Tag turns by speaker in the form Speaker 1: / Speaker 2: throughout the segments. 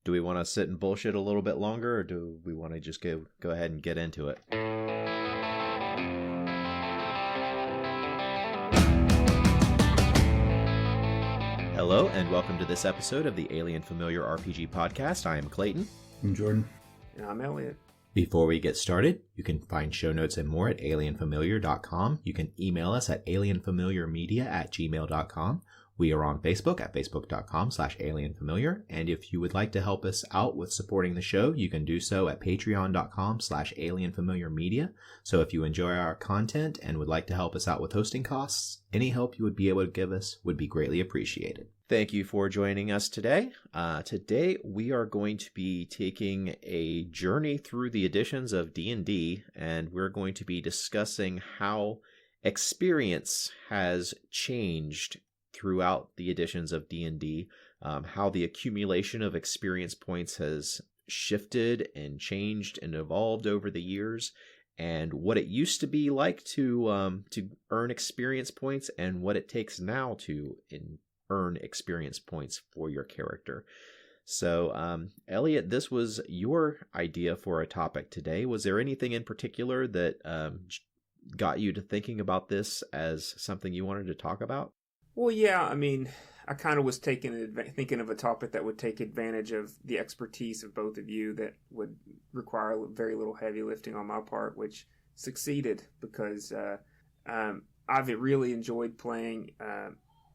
Speaker 1: Do we want to sit and bullshit a little bit longer, or do we want to just go ahead and get into it? Hello, and welcome to this episode of the Alien Familiar RPG Podcast. I am Clayton.
Speaker 2: I'm Jordan.
Speaker 3: And I'm Eliot.
Speaker 1: Before we get started, you can find show notes and more at alienfamiliar.com. You can email us at alienfamiliarmedia@gmail.com. We are on Facebook at facebook.com/alienfamiliar. And if you would like to help us out with supporting the show, you can do so at patreon.com/alienfamiliarmedia. So if you enjoy our content and would like to help us out with hosting costs, any help you would be able to give us would be greatly appreciated. Thank you for joining us today. Today we are going to be taking a journey through the editions of D&D, and we're going to be discussing how experience has changed throughout the editions of D&D, how the accumulation of experience points has shifted and changed and evolved over the years, and what it used to be like to earn experience points and what it takes now to earn experience points for your character. So, Eliot, this was your idea for a topic today. Was there anything in particular that got you to thinking about this as something you wanted to talk about?
Speaker 3: Well, yeah, I mean, I kind of was thinking of a topic that would take advantage of the expertise of both of you that would require very little heavy lifting on my part, which succeeded because I've really enjoyed playing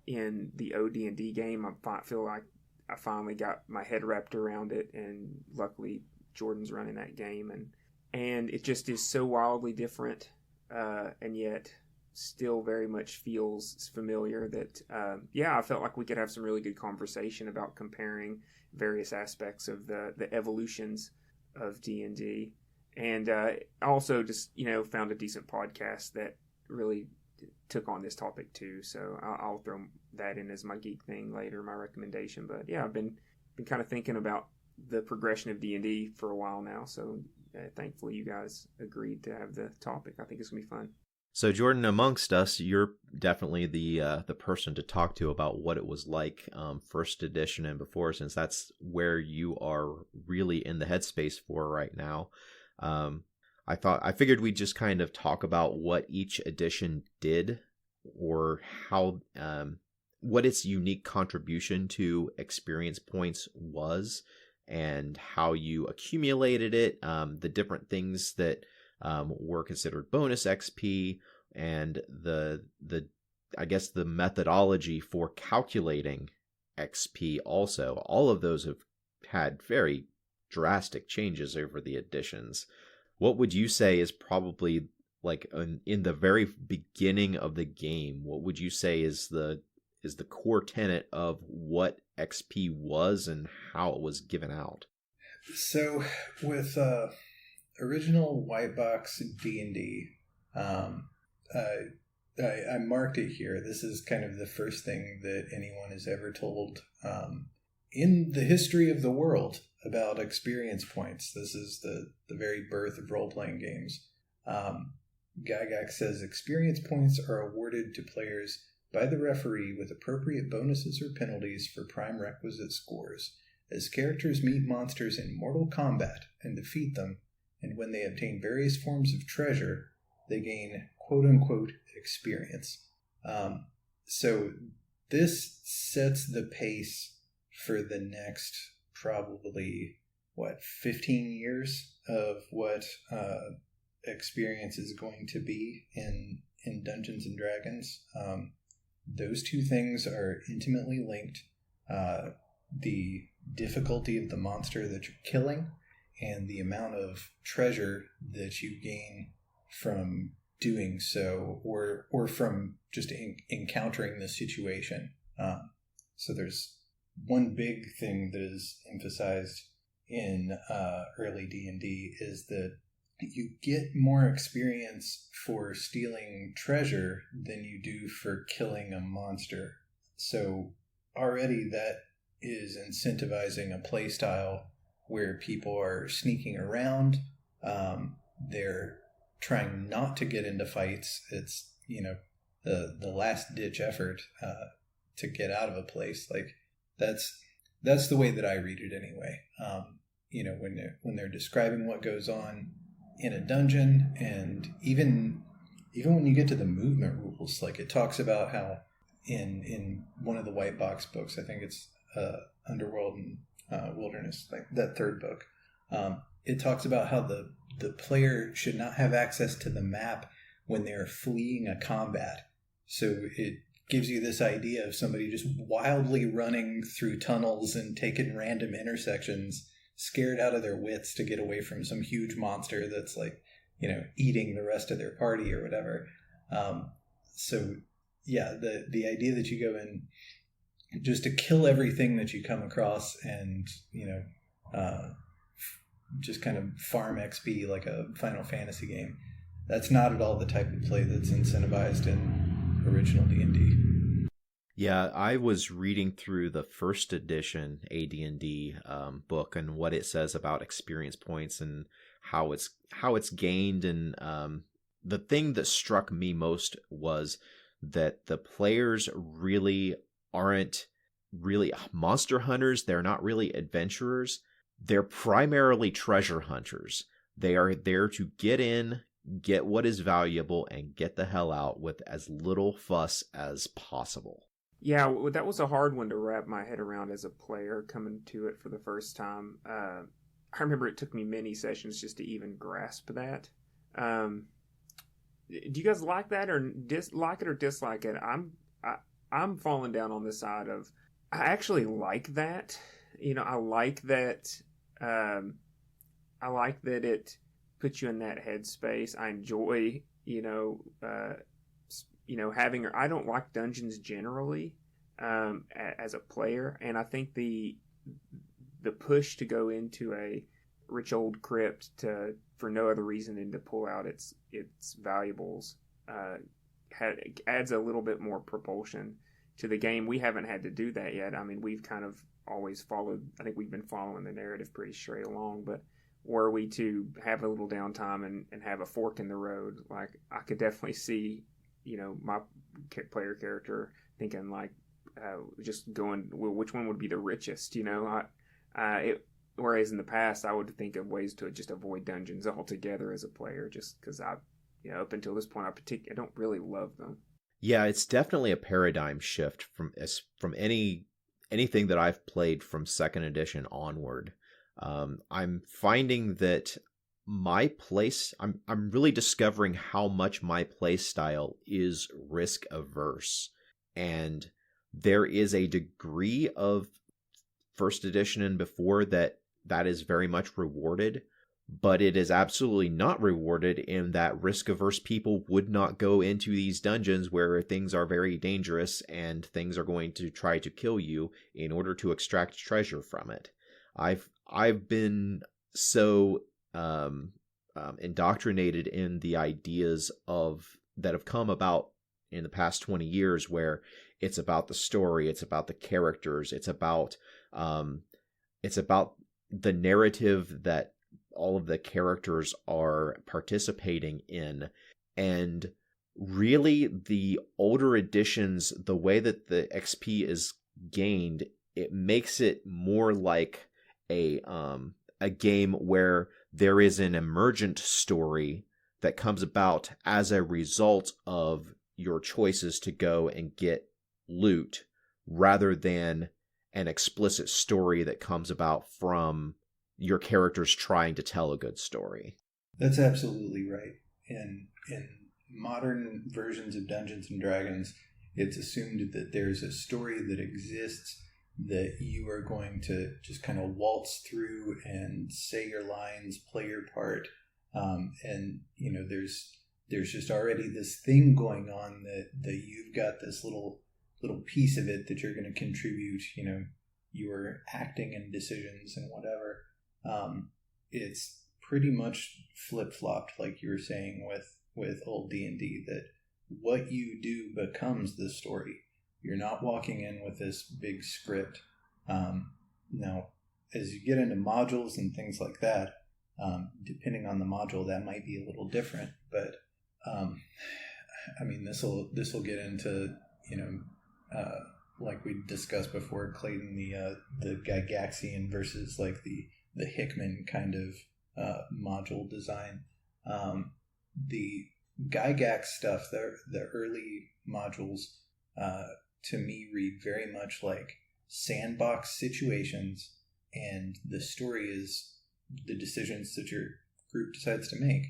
Speaker 3: in the OD&D game. I feel like I finally got my head wrapped around it, and luckily Jordan's running that game, and it just is so wildly different, and yet still very much feels familiar that, I felt like we could have some really good conversation about comparing various aspects of the evolutions of D&D. And also just, found a decent podcast that really took on this topic too. So I'll throw that in as my geek thing later, my recommendation. But yeah, I've been kind of thinking about the progression of D&D for a while now. So thankfully you guys agreed to have the topic. I think it's going to be fun.
Speaker 1: So Jordan, amongst us, you're definitely the person to talk to about what it was like first edition and before, since that's where you are really in the headspace for right now. I figured we'd just kind of talk about what each edition did, or how what its unique contribution to experience points was, and how you accumulated it, the different things that were considered bonus XP, and the methodology for calculating XP also. All of those have had very drastic changes over the editions. What would you say is probably, like, in the very beginning of the game, what would you say is the core tenet of what XP was and how it was given out?
Speaker 2: So with original white box D&D, I marked it here. This is kind of the first thing that anyone has ever told in the history of the world about experience points. This is the very birth of role-playing games. Gygax says experience points are awarded to players by the referee with appropriate bonuses or penalties for prime requisite scores as characters meet monsters in mortal combat and defeat them, and when they obtain various forms of treasure, they gain quote-unquote experience. So this sets the pace for the next probably, 15 years of what experience is going to be in Dungeons & Dragons. Those two things are intimately linked. The difficulty of the monster that you're killing and the amount of treasure that you gain from doing so, or from just encountering the situation. So there's one big thing that is emphasized in early D&D is that you get more experience for stealing treasure than you do for killing a monster. So already that is incentivizing a play style where people are sneaking around. They're trying not to get into fights. It's, the last ditch effort to get out of a place. Like, that's That's the way that I read it anyway. When they're describing what goes on in a dungeon, and even when you get to the movement rules, like it talks about how in one of the white box books, I think it's Underworld and Wilderness, like that third book, it talks about how the player should not have access to the map when they're fleeing a combat. So it gives you this idea of somebody just wildly running through tunnels and taking random intersections, scared out of their wits to get away from some huge monster that's eating the rest of their party or whatever. So yeah, the idea that you go in just to kill everything that you come across and just kind of farm XP like a Final Fantasy game, that's not at all the type of play that's incentivized in original D&D.
Speaker 1: Yeah, I was reading through the first edition AD&D book and what it says about experience points and how it's gained, and the thing that struck me most was that the players really aren't really monster hunters. They're not really adventurers. They're primarily treasure hunters. They are there to get in, get what is valuable, and get the hell out with as little fuss as possible.
Speaker 3: Yeah, that was a hard one to wrap my head around as a player coming to it for the first time. I remember it took me many sessions just to even grasp that. Do you guys like that, or like it or dislike it? I'm falling down on the side of I actually like that. I like that. I like that it puts you in that headspace. I enjoy, having. I don't like dungeons generally as a player, and I think the push to go into a rich old crypt for no other reason than to pull out its valuables adds a little bit more propulsion to the game. We haven't had to do that yet. I mean, we've kind of always followed. I think we've been following the narrative pretty straight along, but were we to have a little downtime and have a fork in the road, like I could definitely see, my player character thinking like, just going, well, which one would be the richest? Whereas in the past, I would think of ways to just avoid dungeons altogether as a player, just because up until this point, I don't really love them.
Speaker 1: Yeah, it's definitely a paradigm shift from anything that I've played from second edition onward. I'm finding that I'm really discovering how much my play style is risk averse, and there is a degree of first edition and before that is very much rewarded, but it is absolutely not rewarded in that risk averse people would not go into these dungeons where things are very dangerous and things are going to try to kill you in order to extract treasure from it. I've been so indoctrinated in the ideas that have come about in the past 20 years, where it's about the story, it's about the characters, it's about the narrative that all of the characters are participating in. And really, the older editions, the way that the XP is gained, it makes it more like a game where there is an emergent story that comes about as a result of your choices to go and get loot, rather than an explicit story that comes about from your characters trying to tell a good story.
Speaker 2: That's absolutely right. In modern versions of Dungeons and Dragons, it's assumed that there's a story that exists that you are going to just kind of waltz through and say your lines, play your part, and there's just already this thing going on that you've got this little piece of it that you're going to contribute. Your acting and decisions and whatever. It's pretty much flip-flopped, like you were saying with old D&D, that what you do becomes the story. You're not walking in with this big script. Now, as you get into modules and things like that, depending on the module, that might be a little different. But this will get into like we discussed before, Clayton, the Gygaxian versus like the Hickman kind of module design. The Gygax stuff, the early modules, to me read very much like sandbox situations, and the story is the decisions that your group decides to make.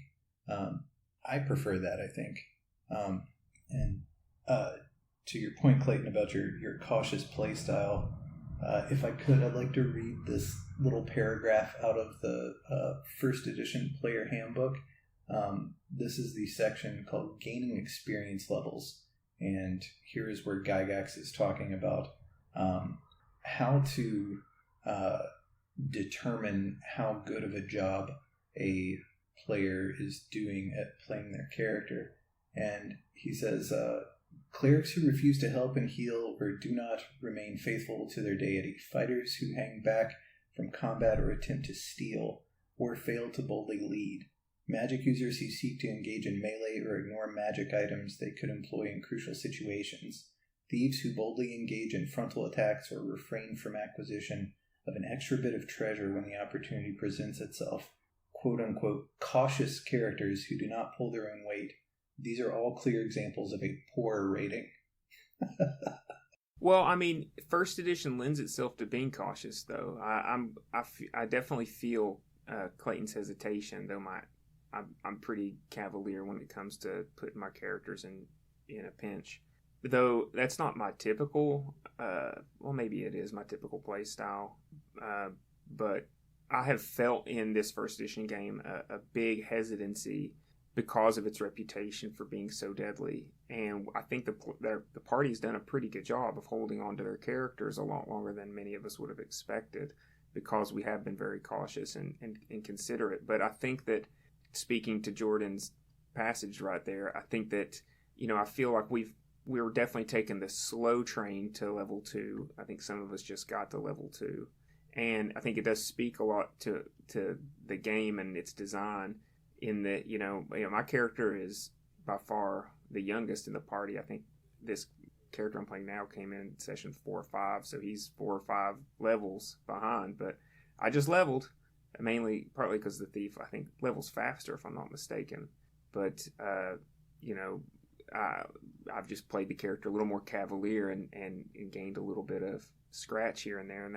Speaker 2: I prefer that, I think. And to your point, Clayton, about your cautious play style, if I could, I'd like to read this little paragraph out of the first edition player handbook. This is the section called Gaining Experience Levels. And here is where Gygax is talking about how to determine how good of a job a player is doing at playing their character. And he says, clerics who refuse to help and heal or do not remain faithful to their deity, fighters who hang back from combat or attempt to steal, or fail to boldly lead, magic users who seek to engage in melee or ignore magic items they could employ in crucial situations, thieves who boldly engage in frontal attacks or refrain from acquisition of an extra bit of treasure when the opportunity presents itself, quote-unquote cautious characters who do not pull their own weight. These are all clear examples of a poor rating.
Speaker 3: Well, I mean, first edition lends itself to being cautious, though. I definitely feel Clayton's hesitation, though I'm pretty cavalier when it comes to putting my characters in a pinch. Though that's not my typical, well, maybe it is my typical play style, but I have felt in this first edition game a big hesitancy because of its reputation for being so deadly. And I think the party's done a pretty good job of holding on to their characters a lot longer than many of us would have expected, because we have been very cautious and considerate. But I think that, speaking to Jordan's passage right there, I think that, I feel like we're definitely taking the slow train to level 2. I think some of us just got to level 2. And I think it does speak a lot to the game and its design, in that, my character is by far the youngest in the party. I think this character I'm playing now came in session 4 or 5, so he's 4 or 5 levels behind. But I just leveled, partly because the thief, I think, levels faster, if I'm not mistaken. But, I've just played the character a little more cavalier and gained a little bit of scratch here and there, and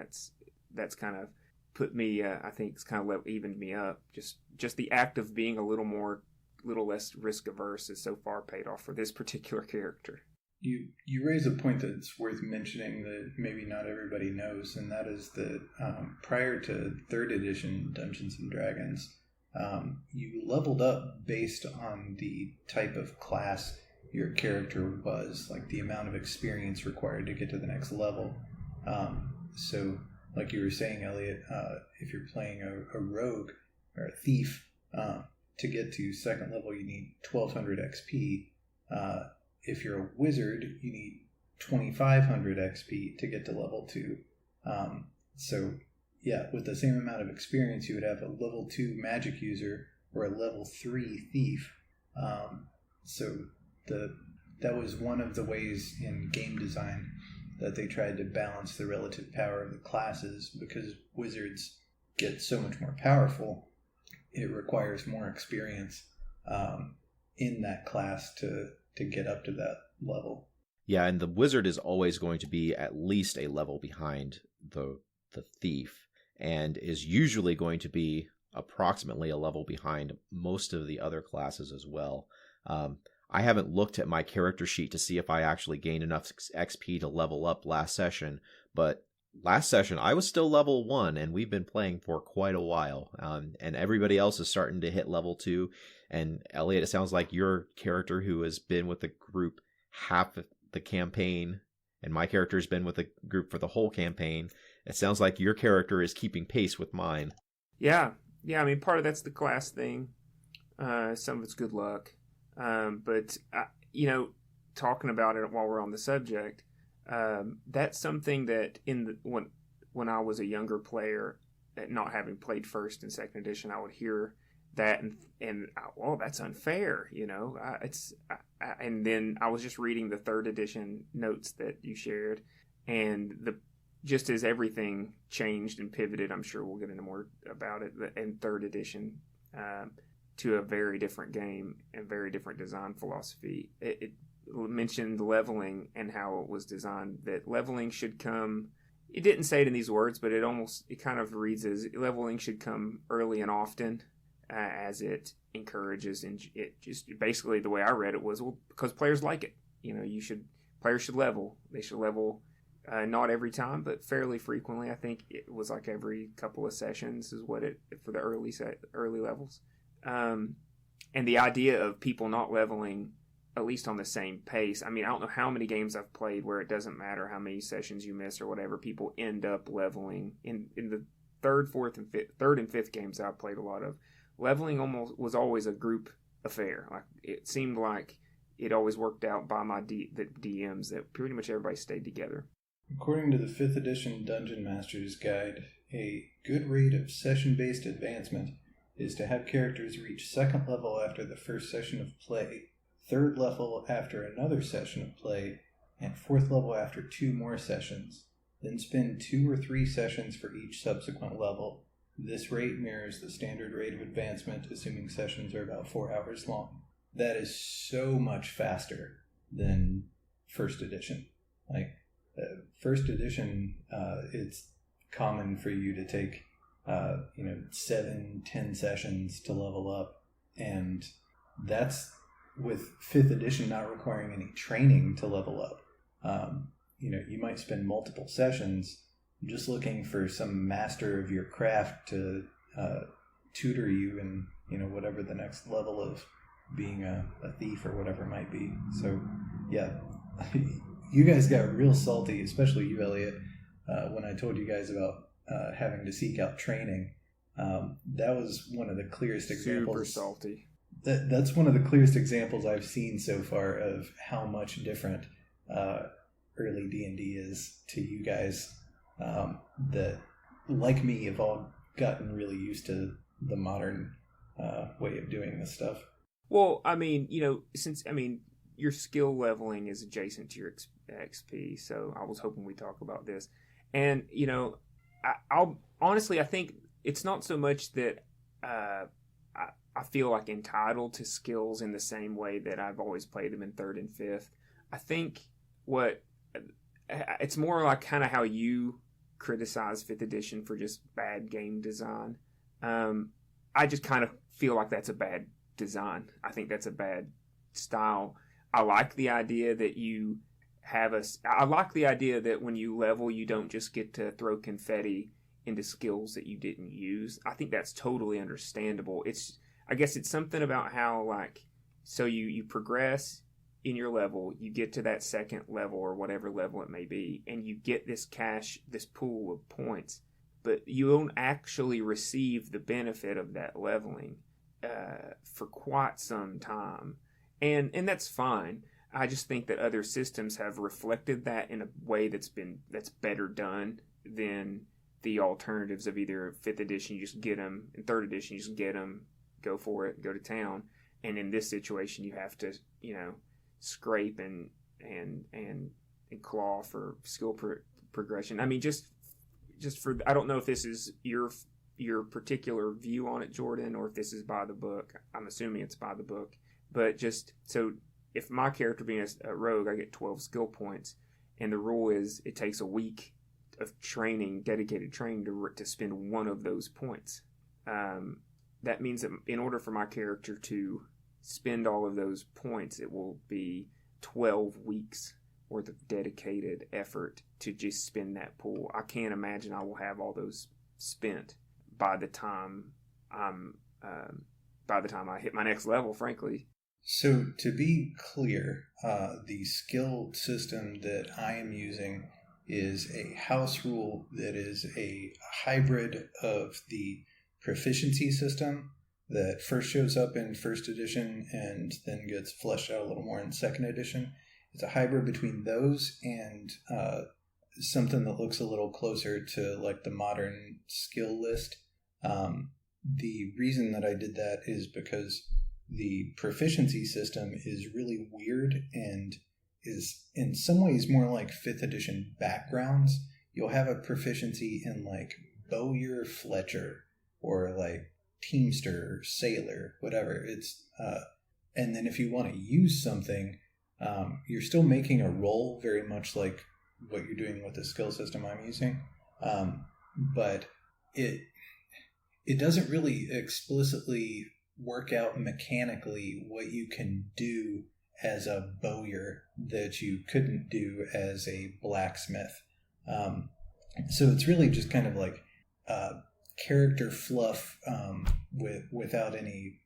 Speaker 3: that's kind of put me, I think it's kind of evened me up. Just the act of being a little less risk averse has so far paid off for this particular character.
Speaker 2: You raise a point that's worth mentioning that maybe not everybody knows, and that is that prior to 3rd edition Dungeons & Dragons, you leveled up based on the type of class your character was, like the amount of experience required to get to the next level. So, like you were saying, Eliot, if you're playing a rogue or a thief, to get to 2nd level, you need 1200 XP. If you're a wizard, you need 2500 XP to get to level 2. So, yeah, with the same amount of experience, you would have a level 2 magic user or a level 3 thief. So that was one of the ways in game design that they tried to balance the relative power of the classes, because wizards get so much more powerful. It requires more experience in that class to get up to that level.
Speaker 1: Yeah, and the wizard is always going to be at least a level behind the thief, and is usually going to be approximately a level behind most of the other classes as well. I haven't looked at my character sheet to see if I actually gained enough XP to level up last session, but last session I was still level 1, and we've been playing for quite a while, and everybody else is starting to hit level 2. And Eliot, it sounds like your character, who has been with the group half the campaign, and my character has been with the group for the whole campaign, it sounds like your character is keeping pace with mine.
Speaker 3: Yeah, I mean, part of that's the class thing. Some of it's good luck. But talking about it while we're on the subject, that's something that when I was a younger player, not having played 1st and 2nd edition, I would hear that and that's unfair, and then I was just reading the 3rd edition notes that you shared, And just as everything changed and pivoted, I'm sure we'll get into more about it in third edition, to a very different game and very different design philosophy. It mentioned leveling and how it was designed, that leveling should come. It didn't say it in these words, but it kind of reads as leveling should come early and often, as it encourages, and it just basically, the way I read it was, well, because players like it. Players should level. They should level, not every time, but fairly frequently. I think it was like every couple of sessions is what it for the early levels. And the idea of people not leveling, at least on the same pace. I mean, I don't know how many games I've played where it doesn't matter how many sessions you miss or whatever, people end up leveling. In the third and fifth games I've played a lot of, leveling was always a group affair. Like, it seemed like it always worked out by the DMs that pretty much everybody stayed together.
Speaker 2: According to the 5th edition Dungeon Master's Guide, a good rate of session-based advancement is to have characters reach 2nd level after the first session of play, 3rd level after another session of play, and 4th level after 2 more sessions. Then spend 2 or 3 sessions for each subsequent level. This rate mirrors the standard rate of advancement, assuming sessions are about 4 hours long. That is so much faster than 1st edition. Like, 1st edition, it's common for you to take 7-10 sessions to level up, and that's with 5th edition not requiring any training to level up. You might spend multiple sessions just looking for some master of your craft to tutor you in whatever the next level of being a thief or whatever it might be. So yeah, you guys got real salty, especially you, Eliot, when I told you guys about having to seek out training. That was one of the clearest examples.
Speaker 3: Super salty.
Speaker 2: That's one of the clearest examples I've seen so far of how much different early D&D is to you guys, that, like me, have all gotten really used to the modern way of doing this stuff.
Speaker 3: Well, I mean, your skill leveling is adjacent to your XP, so I was hoping we talk about this. And, I'll honestly, I think it's not so much that I feel like entitled to skills in the same way that I've always played them in 3rd and 5th. I think it's more like kind of how you criticize 5th edition for just bad game design. I just kind of feel like that's a bad design. I think that's a bad style. I like the idea that you I like the idea that when you level, you don't just get to throw confetti into skills that you didn't use. I think that's totally understandable. I guess it's something about how, like, so you progress in your level, you get to that 2nd level or whatever level it may be, and you get this pool of points, but you don't actually receive the benefit of that leveling for quite some time. And that's fine. I just think that other systems have reflected that in a way that's better done than the alternatives of either 5th edition, you just get them, in 3rd edition, you just get them, go for it, go to town. And in this situation, you have to, scrape and claw for skill progression. I mean, just for, I don't know if this is your particular view on it, Jordan, or if this is by the book. I'm assuming it's by the book. But just so, if my character being a rogue, I get 12 skill points, and the rule is it takes a week of dedicated training to spend one of those points. That means that in order for my character to spend all of those points, it will be 12 weeks worth of dedicated effort to just spend that pool. I can't imagine I will have all those spent by the time I hit my next level, frankly.
Speaker 2: So to be clear, the skill system that I am using is a house rule that is a hybrid of the proficiency system that first shows up in 1st edition and then gets fleshed out a little more in 2nd edition. It's a hybrid between those and something that looks a little closer to like the modern skill list. The reason that I did that is because the proficiency system is really weird, and is in some ways more like 5th edition backgrounds. You'll have a proficiency in like bowyer fletcher or like teamster, sailor, whatever. It's and then if you want to use something, you're still making a roll, very much like what you're doing with the skill system I'm using, but it doesn't really explicitly work out mechanically what you can do as a bowyer that you couldn't do as a blacksmith. So it's really just kind of like character fluff without any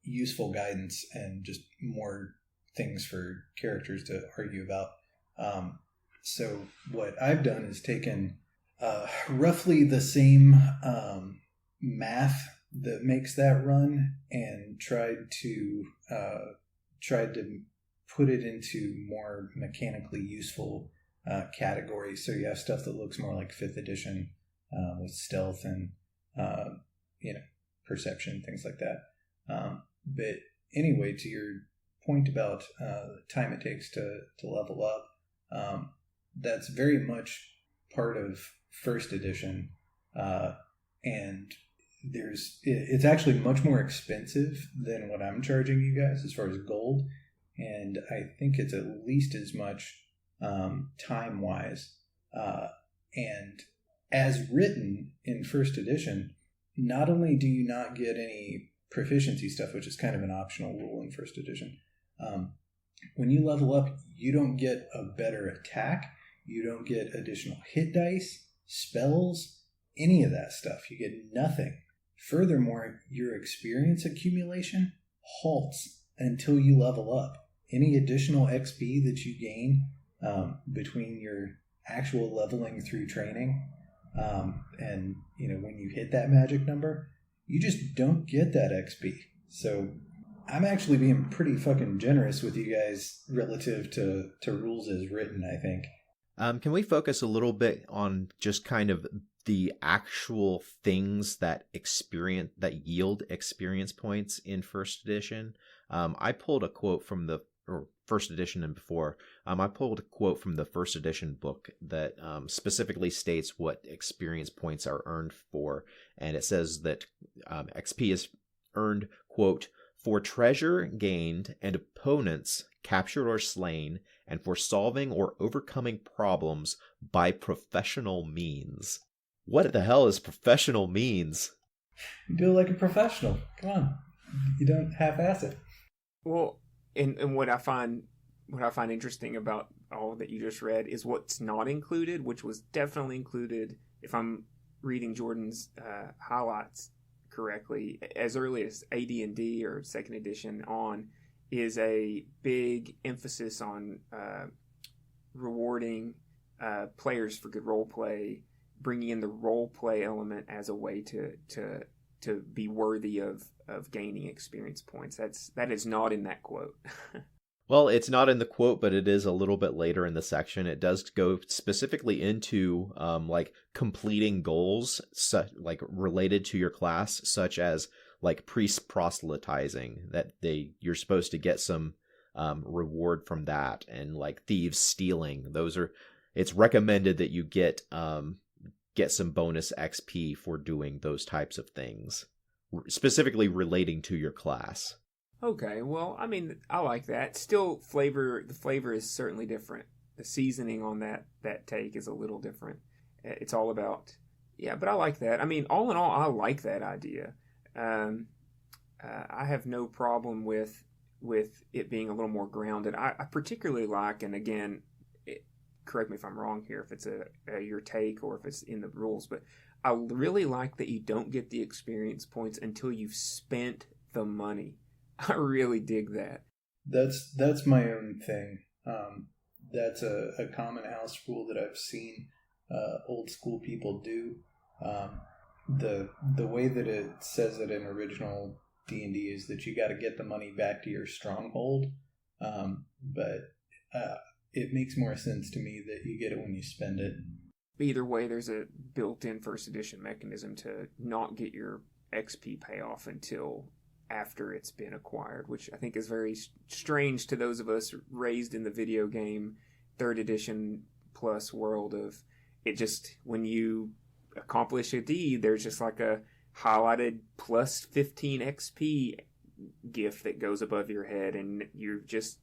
Speaker 2: useful guidance, and just more things for characters to argue about. So what I've done is taken roughly the same math that makes that run and tried to put it into more mechanically useful categories. So you have stuff that looks more like 5th edition with stealth and perception, things like that. But anyway, to your point about the time it takes to level up, that's very much part of 1st edition, and it's actually much more expensive than what I'm charging you guys as far as gold, and I think it's at least as much time wise. And as written in 1st edition, not only do you not get any proficiency stuff, which is kind of an optional rule in 1st edition, when you level up, you don't get a better attack, you don't get additional hit dice, spells, any of that stuff. You get nothing. Furthermore, your experience accumulation halts until you level up. Any additional XP that you gain between your actual leveling through training and when you hit that magic number, you just don't get that XP. So I'm actually being pretty fucking generous with you guys relative to rules as written, I think.
Speaker 1: Can we focus a little bit on just kind of the actual things that yield experience points in 1st edition? I pulled a quote from the 1st edition and before. I pulled a quote from the 1st edition book that specifically states what experience points are earned for, and it says that XP is earned, quote, for treasure gained and opponents captured or slain, and for solving or overcoming problems by professional means. What the hell is professional means?
Speaker 2: You do it like a professional. Come on. You don't half-ass it.
Speaker 3: Well, and what I find interesting about all that you just read is what's not included, which was definitely included, if I'm reading Jordan's highlights correctly, as early as AD&D or 2nd edition on, is a big emphasis on rewarding players for good role play, bringing in the role play element as a way to be worthy of gaining experience points. That is not in that quote.
Speaker 1: Well, it's not in the quote, but it is a little bit later in the section. It does go specifically into like completing goals, like related to your class, such as like priest proselytizing, that you're supposed to get some reward from that, and like thieves stealing. It's recommended that you get some bonus XP for doing those types of things, specifically relating to your class.
Speaker 3: Okay, well, I mean, I like that. Still, the flavor is certainly different. The seasoning on that take is a little different. It's all about, but I like that. I mean, all in all, I like that idea. I have no problem with it being a little more grounded. I particularly like, and again, correct me if I'm wrong here, if it's your take or if it's in the rules, but I really like that you don't get the experience points until you've spent the money. I really dig that.
Speaker 2: That's my own thing. That's a common house rule that I've seen old school people do. The way that it says it in original D&D is that you got to get the money back to your stronghold, but it makes more sense to me that you get it when you spend it.
Speaker 3: Either way, there's a built-in 1st edition mechanism to not get your XP payoff until after it's been acquired, which I think is very strange to those of us raised in the video game 3rd edition plus world of it. Just when you accomplish a deed, there's just like a highlighted plus 15 XP gif that goes above your head, and you're just,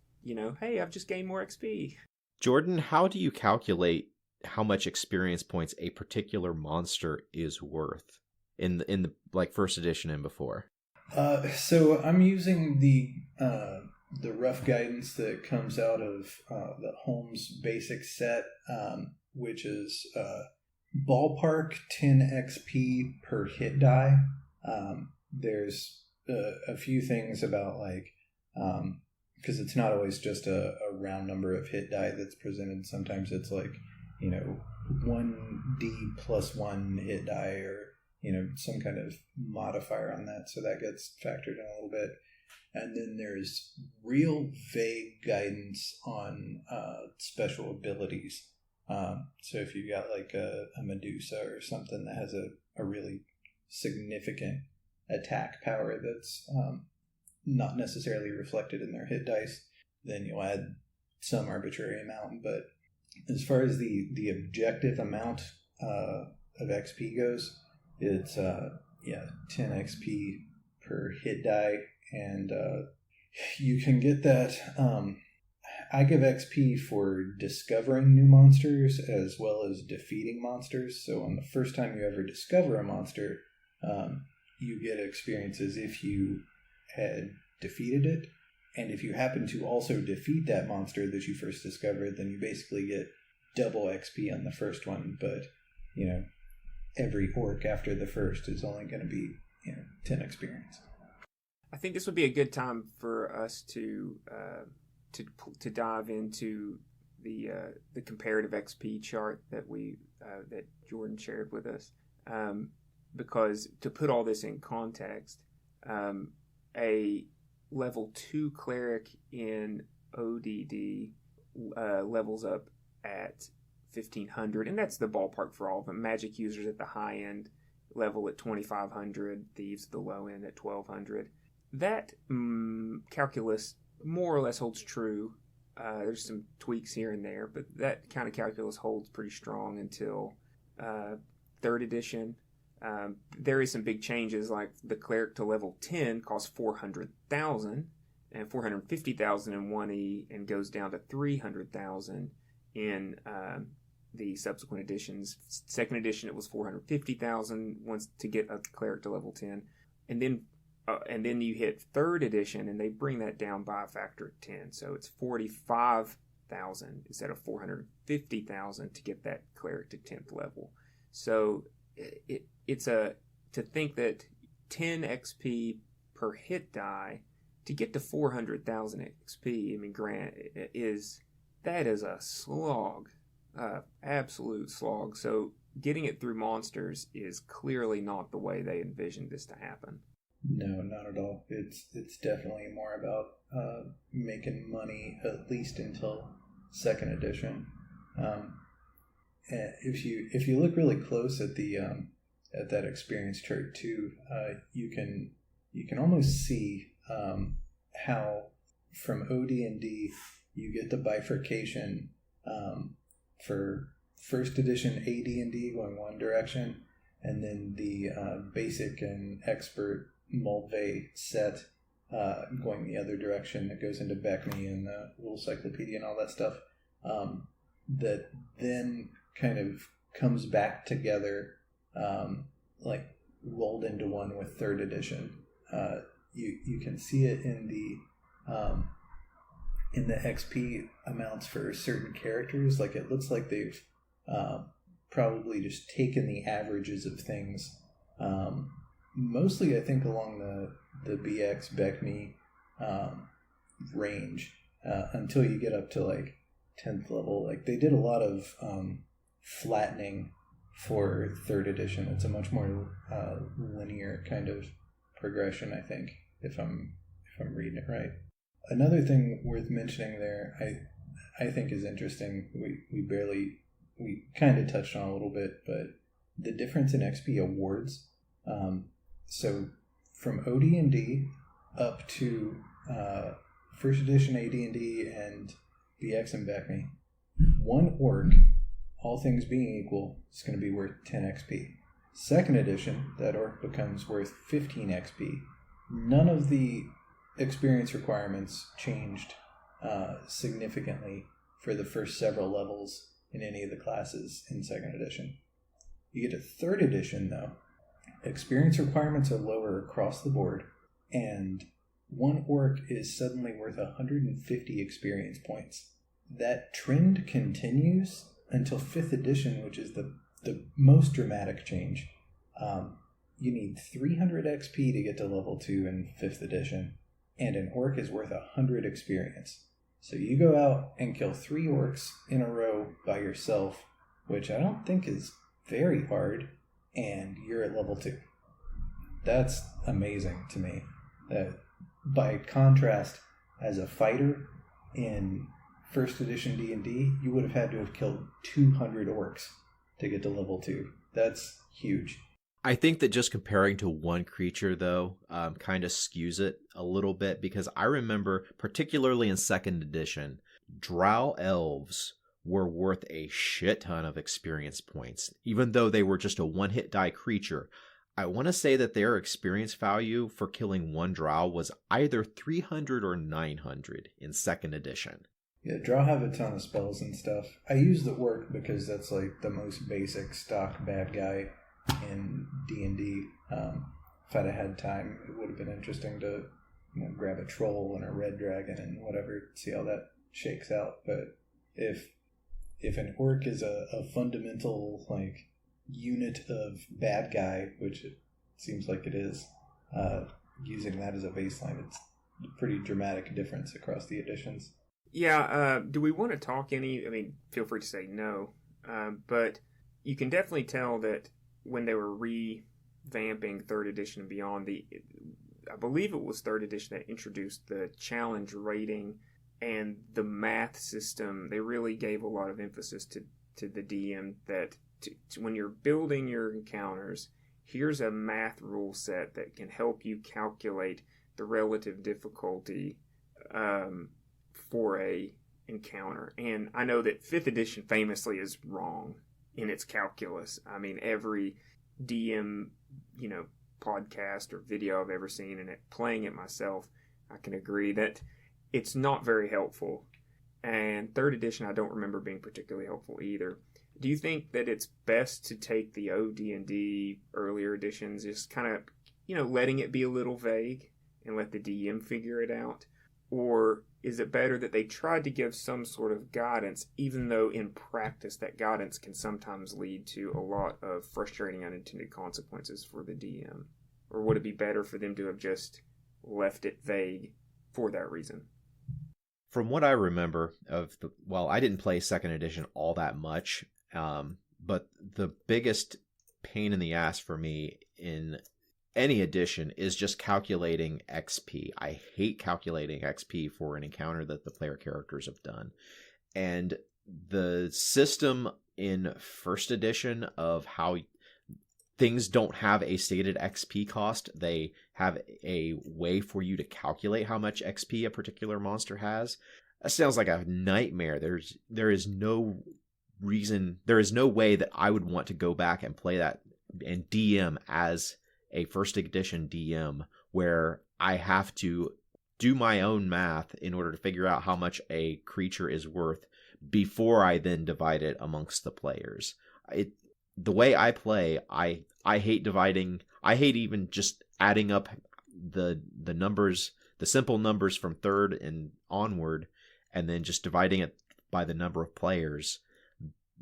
Speaker 3: hey, I've just gained more XP.
Speaker 1: Jordan, how do you calculate how much experience points a particular monster is worth in the like 1st edition and before?
Speaker 2: So I'm using the rough guidance that comes out of the Holmes basic set, which is ballpark 10 XP per hit die. There's a few things about because it's not always just a round number of hit die that's presented. Sometimes it's 1d plus 1 hit die, or some kind of modifier on that, so that gets factored in a little bit. And then there's real vague guidance on special abilities. So if you've got a Medusa or something that has a really significant attack power that's not necessarily reflected in their hit dice, then you'll add some arbitrary amount. But as far as the objective amount of XP goes, it's 10 XP per hit die, and you can get that. I give XP for discovering new monsters as well as defeating monsters. So on the first time you ever discover a monster, you get experiences if you had defeated it. And if you happen to also defeat that monster that you first discovered, then you basically get double XP on the first one. But, every orc after the first is only going to be, 10 experience.
Speaker 3: I think this would be a good time for us to dive into the comparative XP chart that that Jordan shared with us, because to put all this in context, a level 2 cleric in ODD levels up at 1500, and that's the ballpark for all of them. Magic users at the high end level at 2500, thieves at the low end at 1200. That calculus more or less holds true. There's some tweaks here and there, but that kind of calculus holds pretty strong until 3rd edition. There is some big changes, like the cleric to level 10 costs 400,000 and 450,000 in 1E, and goes down to 300,000 in the subsequent editions. 2nd edition, it was 450,000 once to get a cleric to level 10, and then you hit 3rd edition, and they bring that down by a factor of 10. So it's 45,000 instead of 450,000 to get that cleric to 10th level. So it's to think that 10 XP per hit die to get to 400,000 XP. I mean, that is a slog, absolute slog. So getting it through monsters is clearly not the way they envisioned this to happen.
Speaker 2: No, not at all. It's definitely more about making money, at least until 2nd edition. If you look really close at at that experience chart too, you can almost see how from OD&D you get the bifurcation for 1st edition AD&D going one direction, and then the basic and expert Mulvey set going the other direction. That goes into Beckney and the Little Cyclopedia and all that stuff. That then kind of comes back together, rolled into one with 3rd edition. You can see it in the XP amounts for certain characters. Like, it looks like they've probably just taken the averages of things. Mostly, I think, along the BX Beckney range until you get up to 10th level. Like, they did a lot of flattening for 3rd edition. It's a much more linear kind of progression, I think, if I'm reading it right. Another thing worth mentioning there, I think is interesting. We kind of touched on a little bit, but the difference in XP awards. So from OD&D, up to first edition AD&D and BX and BECMI, one orc, all things being equal, is going to be worth 10 XP. Second edition, that orc becomes worth 15 XP. None of the experience requirements changed significantly for the first several levels in any of the classes in second edition. You get to third edition, though. Experience requirements are lower across the board, and one orc is suddenly worth 150 experience points. That trend continues until 5th edition, which is the most dramatic change. You need 300 XP to get to level 2 in 5th edition, and an orc is worth 100 experience. So you go out and kill 3 orcs in a row by yourself, which I don't think is very hard, and you're at level 2. That's amazing to me. By contrast, as a fighter in first edition D&D, you would have had to have killed 200 orcs to get to level 2. That's huge.
Speaker 1: I think that just comparing to one creature, though, kind of skews it a little bit, because I remember, particularly in second edition, drow elves were worth a shit ton of experience points, even though they were just a one-hit die creature. I want to say that their experience value for killing one drow was either 300 or 900 in second edition.
Speaker 2: Yeah, drow have a ton of spells and stuff. I use the orc because that's like the most basic stock bad guy in D&D. If I'd have had time, it would have been interesting to grab a troll and a red dragon and whatever, see how that shakes out. But if an orc is a fundamental unit of bad guy, which it seems like it is, using that as a baseline, it's a pretty dramatic difference across the editions.
Speaker 3: Yeah, do we want to talk feel free to say no, but you can definitely tell that when they were revamping 3rd edition and beyond, I believe it was 3rd edition that introduced the challenge rating and the math system. They really gave a lot of emphasis to the DM that when you're building your encounters, here's a math rule set that can help you calculate the relative difficulty for a encounter. And I know that 5th edition famously is wrong in its calculus. I mean, every DM, podcast or video I've ever seen, and playing it myself, I can agree that it's not very helpful. And 3rd edition, I don't remember being particularly helpful either. Do you think that it's best to take the OD&D earlier editions, just kind of, letting it be a little vague and let the DM figure it out? Or is it better that they tried to give some sort of guidance, even though in practice that guidance can sometimes lead to a lot of frustrating unintended consequences for the DM? Or would it be better for them to have just left it vague for that reason?
Speaker 1: From what I remember I didn't play second edition all that much, but the biggest pain in the ass for me in any edition is just calculating XP. I hate calculating XP for an encounter that the player characters have done. And the system in first edition of how things don't have a stated XP cost, they have a way for you to calculate how much XP a particular monster has. That sounds like a nightmare. There is no way that I would want to go back and play that and DM as a first edition DM, where I have to do my own math in order to figure out how much a creature is worth before I then divide it amongst the players. The way I play, I hate dividing. I hate even just adding up the numbers, the simple numbers from 3rd and onward, and then just dividing it by the number of players.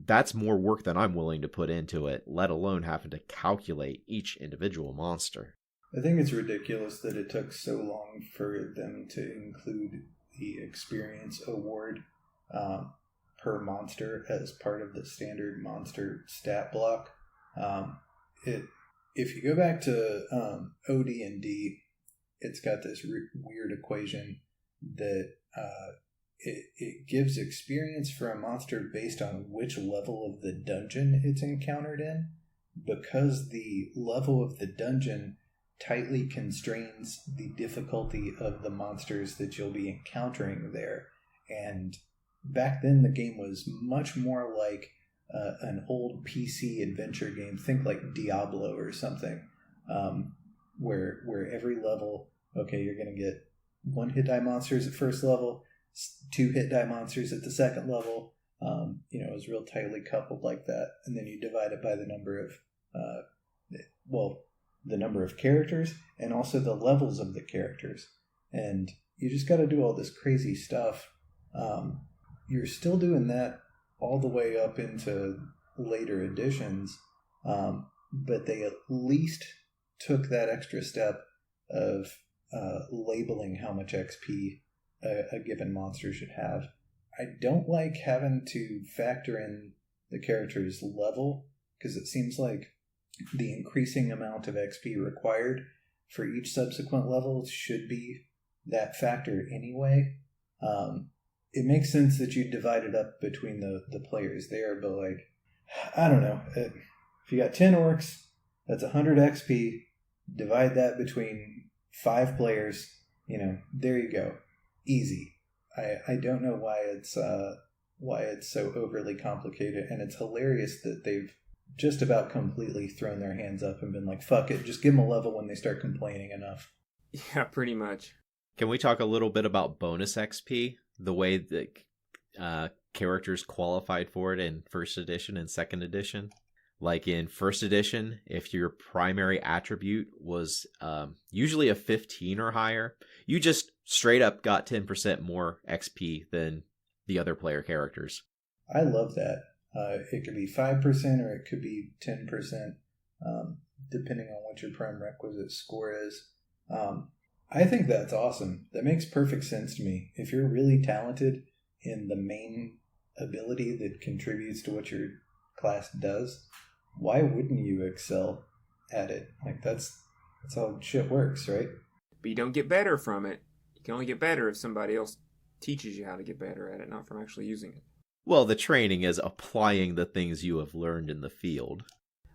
Speaker 1: That's more work than I'm willing to put into it, let alone having to calculate each individual monster.
Speaker 2: I think it's ridiculous that it took so long for them to include the experience award per monster as part of the standard monster stat block. If you go back to OD&D, it's got this weird equation that it gives experience for a monster based on which level of the dungeon it's encountered in, because the level of the dungeon tightly constrains the difficulty of the monsters that you'll be encountering there. And back then, the game was much more like an old PC adventure game. Think like Diablo or something, where every level, okay, you're going to get 1 hit die monsters at first level, 2 hit die monsters at the second level. It was real tightly coupled like that, and then you divide it by the number of the number of characters and also the levels of the characters, and you just got to do all this crazy stuff. You're still doing that all the way up into later editions, but they at least took that extra step of labeling how much XP a given monster should have. I don't like having to factor in the character's level, because it seems like the increasing amount of XP required for each subsequent level should be that factor anyway. It makes sense that you divide it up between the players there, but like, I don't know. If you got 10 orcs, that's 100 XP. Divide that between 5 players. There you go. Easy. I don't know why it's so overly complicated, and it's hilarious that they've just about completely thrown their hands up and been like, fuck it, just give them a level when they start complaining enough.
Speaker 3: Yeah, pretty much.
Speaker 1: Can we talk a little bit about bonus XP? The way that characters qualified for it in first edition and second edition? Like in first edition, if your primary attribute was usually a 15 or higher, you just straight up got 10% more XP than the other player characters.
Speaker 2: I love that. It could be 5% or it could be 10%, depending on what your prime requisite score is. I think that's awesome. That makes perfect sense to me. If you're really talented in the main ability that contributes to what your class does, why wouldn't you excel at it? Like, that's how shit works, right?
Speaker 3: But you don't get better from it. You can only get better if somebody else teaches you how to get better at it, not from actually using it.
Speaker 1: Well, the training is applying the things you have learned in the field.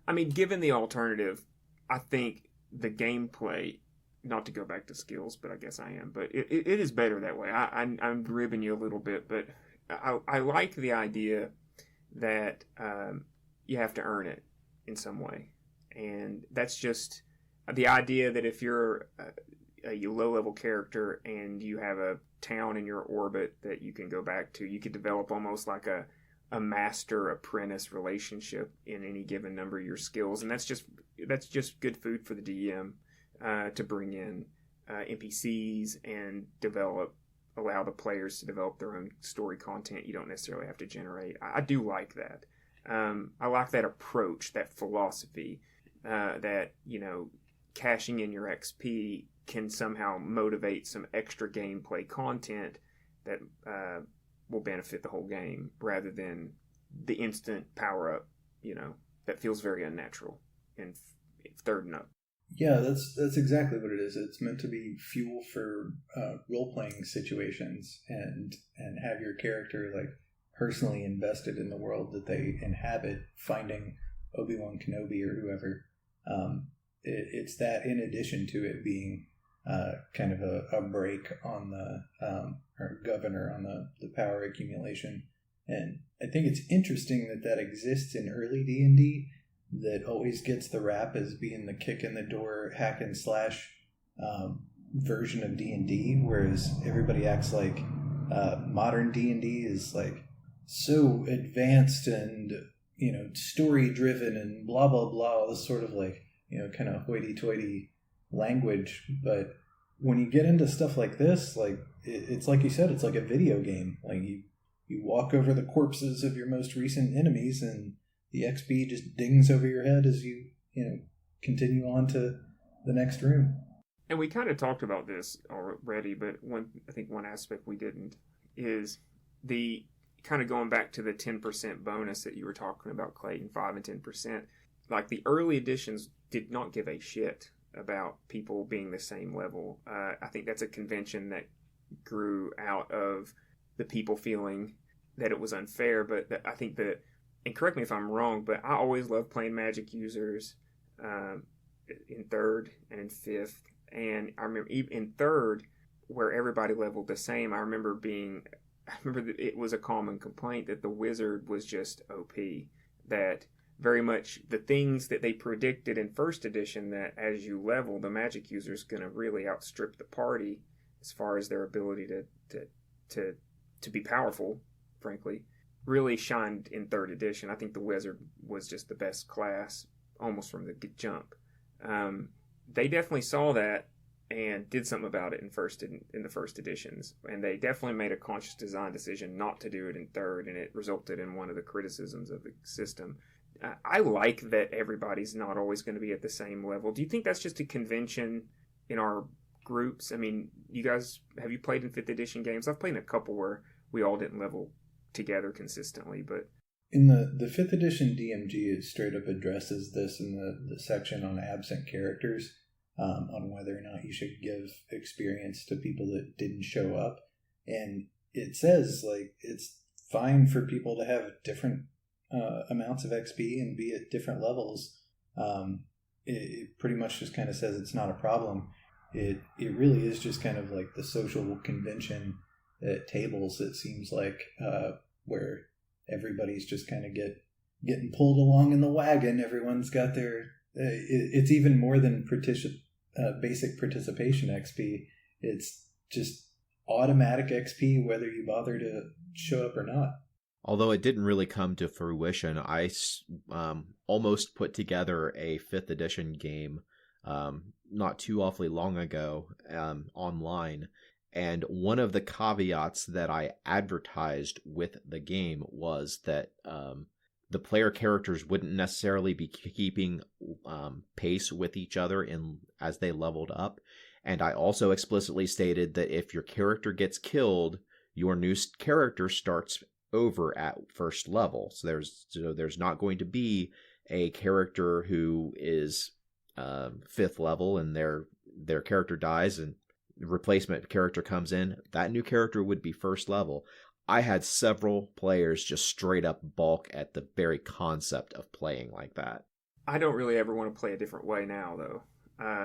Speaker 3: I mean, given the alternative, I think the gameplay, not to go back to skills, but I guess I am, but it is better that way. I'm ribbing you a little bit, but I like the idea that you have to earn it in some way. And that's just the idea that if you're a low-level character and you have a town in your orbit that you can go back to, you could develop almost like a master-apprentice relationship in any given number of your skills. And that's just good food for the DM to bring in NPCs and allow the players to develop their own story content you don't necessarily have to generate. I do like that. I like that approach, that philosophy, that, cashing in your XP can somehow motivate some extra gameplay content that will benefit the whole game, rather than the instant power-up, that feels very unnatural in third and up.
Speaker 2: Yeah, that's exactly what it is. It's meant to be fuel for role-playing situations and have your character like personally invested in the world that they inhabit, finding Obi-Wan Kenobi or whoever. It's that, in addition to it being kind of a break on the or governor on the power accumulation. And I think it's interesting that exists in early D&D, that always gets the rap as being the kick in the door hack and slash version of D&D, whereas everybody acts like modern D&D is like so advanced and story driven and blah blah blah, all this sort of like kind of hoity-toity language. But when you get into stuff like this, like it's like you said, it's like a video game. Like you walk over the corpses of your most recent enemies, and the XP just dings over your head as you continue on to the next room.
Speaker 3: And we kind of talked about this already, but I think one aspect we didn't is the kind of going back to the 10% bonus that you were talking about, Clayton, 5 and 10%. Like the early editions did not give a shit about people being the same level. I think that's a convention that grew out of the people feeling that it was unfair. But I think that, and correct me if I'm wrong, but I always loved playing Magic users. in third and in fifth. And I remember even in third, where everybody leveled the same, I remember that it was a common complaint that the wizard was just OP. That very much the things that they predicted in first edition, that as you level, the magic user is going to really outstrip the party as far as their ability to be powerful, frankly, really shined in third edition. I think the wizard was just the best class almost from the jump. They definitely saw that and did something about it in the first editions, and they definitely made a conscious design decision not to do it in third, and it resulted in one of the criticisms of the system. I like that everybody's not always going to be at the same level. Do you think that's just a convention in our groups? I mean, have you played in 5th edition games? I've played in a couple where we all didn't level together consistently, but
Speaker 2: in the 5th edition DMG, it straight up addresses this in the section on absent characters, on whether or not you should give experience to people that didn't show up. And it says, like, it's fine for people to have different amounts of XP and be at different levels. It pretty much just kind of says it's not a problem. It really is just kind of like the social convention at tables, it seems like, where everybody's just kind of getting pulled along in the wagon. Everyone's got their... it's even more than basic participation XP. It's just automatic XP whether you bother to show up or not.
Speaker 1: Although it didn't really come to fruition, I almost put together a 5th edition game not too awfully long ago online. And one of the caveats that I advertised with the game was that the player characters wouldn't necessarily be keeping pace with each other as they leveled up. And I also explicitly stated that if your character gets killed, your new character starts over at first level. So there's not going to be a character who is 5th level and their character dies and the replacement character comes in. That new character would be first level. I had several players just straight up balk at the very concept of playing like that.
Speaker 3: I don't really ever want to play a different way now, though.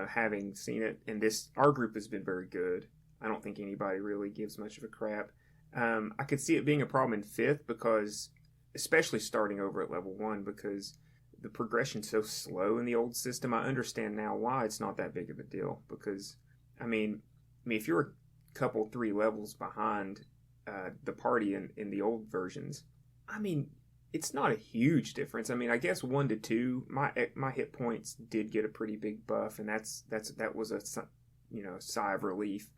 Speaker 3: Having seen it, and our group has been very good. I don't think anybody really gives much of a crap. I could see it being a problem in 5th because, especially starting over at level 1, because the progression's so slow in the old system. I understand now why it's not that big of a deal, because, I mean, if you're a couple, 3 levels behind the party in the old versions, I mean, it's not a huge difference. I mean, I guess 1 to 2, my hit points did get a pretty big buff, and that was a sigh of relief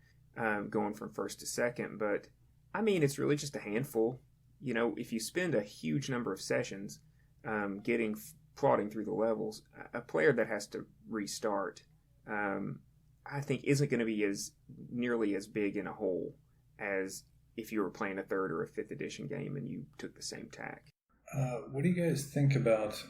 Speaker 3: going from first to second. But I mean, it's really just a handful. If you spend a huge number of sessions plotting through the levels, a player that has to restart, I think isn't going to be nearly as big in a hole as if you were playing a 3rd or a 5th edition game and you took the same tack.
Speaker 2: What do you guys think about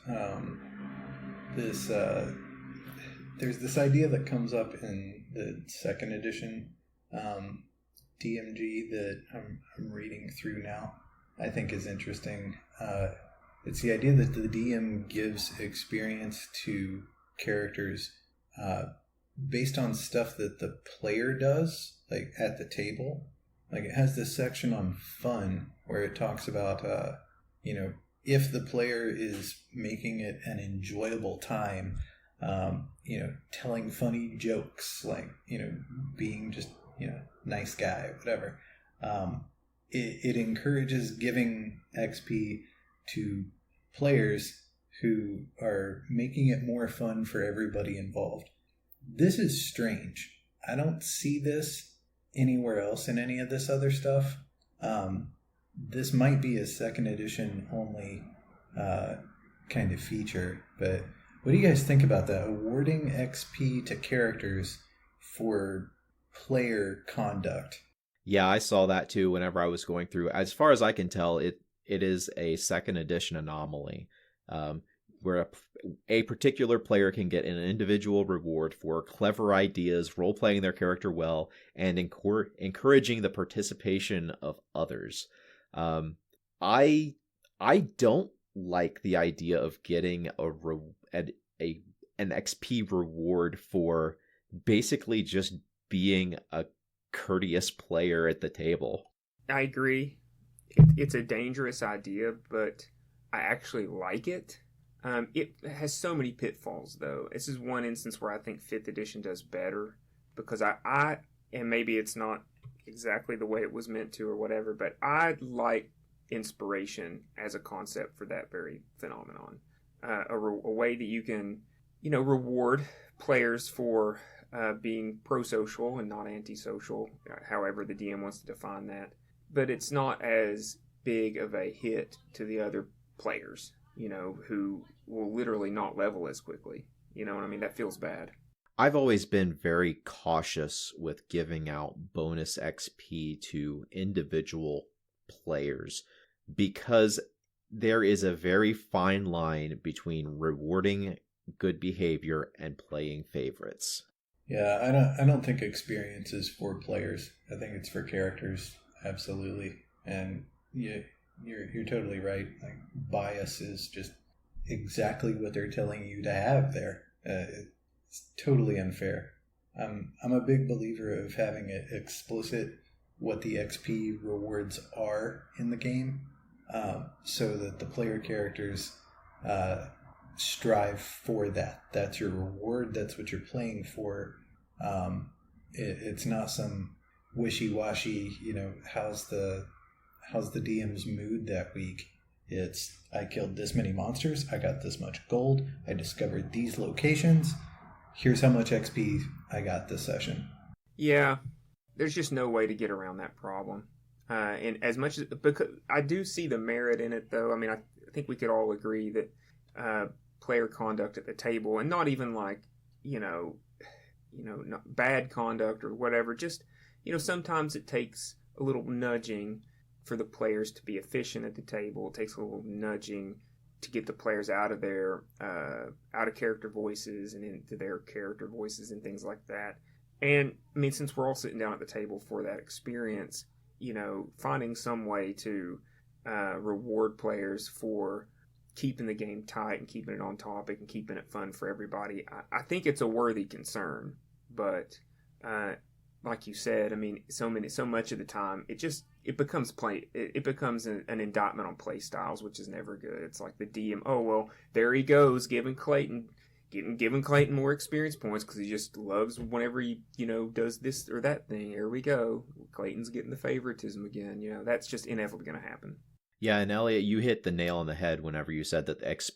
Speaker 2: this? There's this idea that comes up in the 2nd edition DMG that I'm reading through now. I think is interesting. It's the idea that the DM gives experience to characters based on stuff that the player does, like at the table. Like, it has this section on fun where it talks about, if the player is making it an enjoyable time, telling funny jokes, like, being just, nice guy, whatever. It encourages giving XP to players who are making it more fun for everybody involved. This is strange. I don't see this anywhere else in any of this other stuff. This might be a 2nd edition only kind of feature, but what do you guys think about that? Awarding XP to characters for player conduct.
Speaker 1: Yeah, I saw that too whenever I was going through. As far as I can tell, it is a 2nd edition anomaly, where a particular player can get an individual reward for clever ideas, role-playing their character well, and encouraging the participation of others. I don't like the idea of getting a an XP reward for basically just being a courteous player at the table.
Speaker 3: I agree. It's a dangerous idea, but I actually like it. It has so many pitfalls, though. This is one instance where I think 5th edition does better, because and maybe it's not exactly the way it was meant to or whatever, but I like inspiration as a concept for that very phenomenon. A way that you can, reward players for being pro-social and not anti-social, however the DM wants to define that. But it's not as big of a hit to the other players, who will literally not level as quickly. You know what I mean? That feels bad.
Speaker 1: I've always been very cautious with giving out bonus XP to individual players, because there is a very fine line between rewarding good behavior and playing favorites.
Speaker 2: Yeah, I don't think experience is for players. I think it's for characters, absolutely. And you're totally right. Like, bias is just exactly what they're telling you to have there. It's totally unfair. I'm a big believer of having it explicit what the XP rewards are in the game, so that the player characters strive for that. That's your reward. That's what you're playing for. It's not some wishy-washy, how's the DM's mood that week. It's, I killed this many monsters, I got this much gold, I discovered these locations, here's how much XP I got this session.
Speaker 3: Yeah, there's just no way to get around that problem. And as much as, because I do see the merit in it, though. I mean, I think we could all agree that player conduct at the table, and not even like, not bad conduct or whatever, just, sometimes it takes a little nudging for the players to be efficient at the table. It takes a little nudging to get the players out of their out of character voices and into their character voices and things like that. And I mean, since we're all sitting down at the table for that experience, finding some way to reward players for keeping the game tight and keeping it on topic and keeping it fun for everybody, I think it's a worthy concern. But like you said, I mean, so much of the time it becomes an indictment on play styles, which is never good. It's like the DM, oh well, there he goes, giving Clayton more experience points because he just loves whenever he does this or that thing. Here we go, Clayton's getting the favoritism again. That's just inevitably going to happen.
Speaker 1: Yeah, and Eliot, you hit the nail on the head whenever you said that the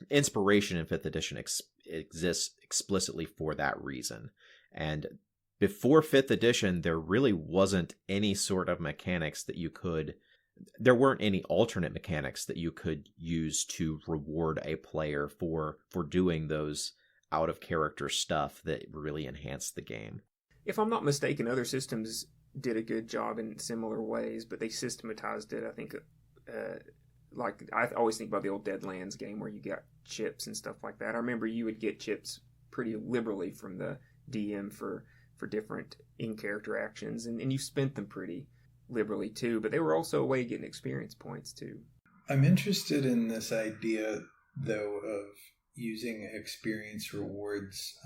Speaker 1: inspiration in 5th edition exists explicitly for that reason. And before 5th edition, there really wasn't any sort of mechanics that there weren't any alternate mechanics that you could use to reward a player for doing those out-of-character stuff that really enhanced the game.
Speaker 3: If I'm not mistaken, other systems did a good job in similar ways, but they systematized it, I think. Like, I always think about the old Deadlands game where you got chips and stuff like that. I remember you would get chips pretty liberally from the DM for different in-character actions, and you spent them pretty liberally too, but they were also a way of getting experience points too.
Speaker 2: I'm interested in this idea, though, of using experience rewards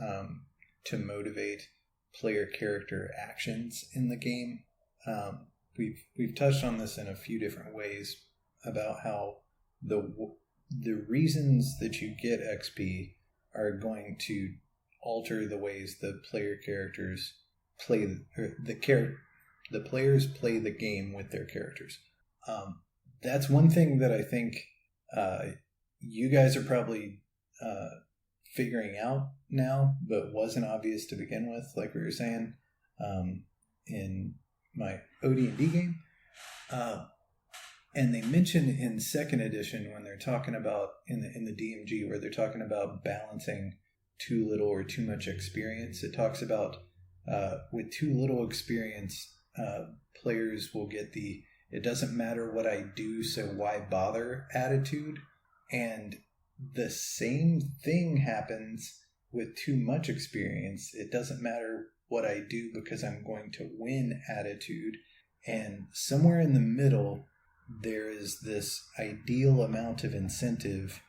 Speaker 2: to motivate player character actions in the game. We've touched on this in a few different ways about how the reasons that you get XP are going to alter the ways the player characters play, or the players play the game with their characters. That's one thing that I think you guys are probably figuring out now, but wasn't obvious to begin with, like we were saying in my OD&D game. And they mention in 2nd edition when they're talking about in the DMG, where they're talking about balancing too little or too much experience. It talks about with too little experience, players will get the "it doesn't matter what I do, so why bother" attitude. And the same thing happens with too much experience. "It doesn't matter what I do because I'm going to win" attitude. And somewhere in the middle, there is this ideal amount of incentive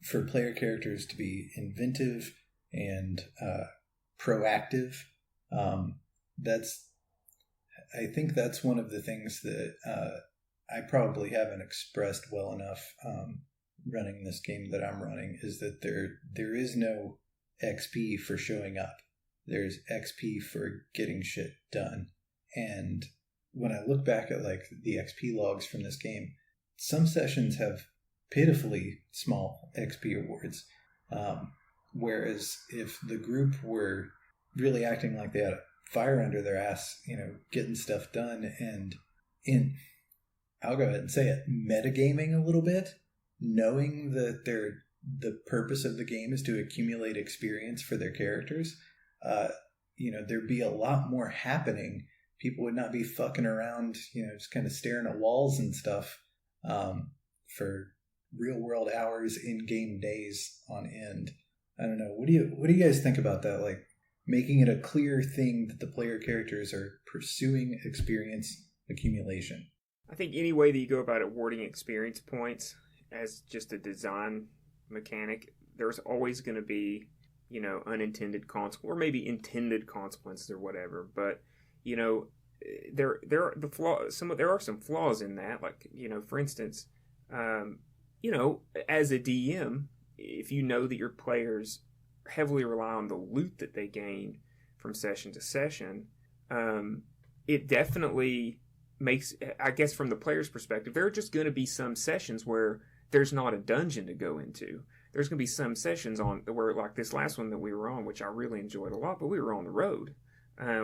Speaker 2: for player characters to be inventive and proactive. I think that's one of the things that I probably haven't expressed well enough running this game that I'm running, is that there is no XP for showing up. There's XP for getting shit done. And when I look back at like the XP logs from this game, some sessions have pitifully small XP awards. Whereas if the group were really acting like they had a fire under their ass, getting stuff done, and I'll go ahead and say it, metagaming a little bit, knowing that the purpose of the game is to accumulate experience for their characters, there'd be a lot more happening. People would not be fucking around, just kind of staring at walls and stuff for real world hours, in game days on end. I don't know. What do you guys think about that? Like, making it a clear thing that the player characters are pursuing experience accumulation.
Speaker 3: I think any way that you go about awarding experience points as just a design mechanic, there's always going to be, unintended consequences, or maybe intended consequences or whatever. But, there are some flaws in that. Like, for instance, as a DM, if you know that your players heavily rely on the loot that they gain from session to session, it definitely makes, I guess from the player's perspective, there are just going to be some sessions where there's not a dungeon to go into. There's going to be some sessions where, like this last one that we were on, which I really enjoyed a lot, but we were on the road.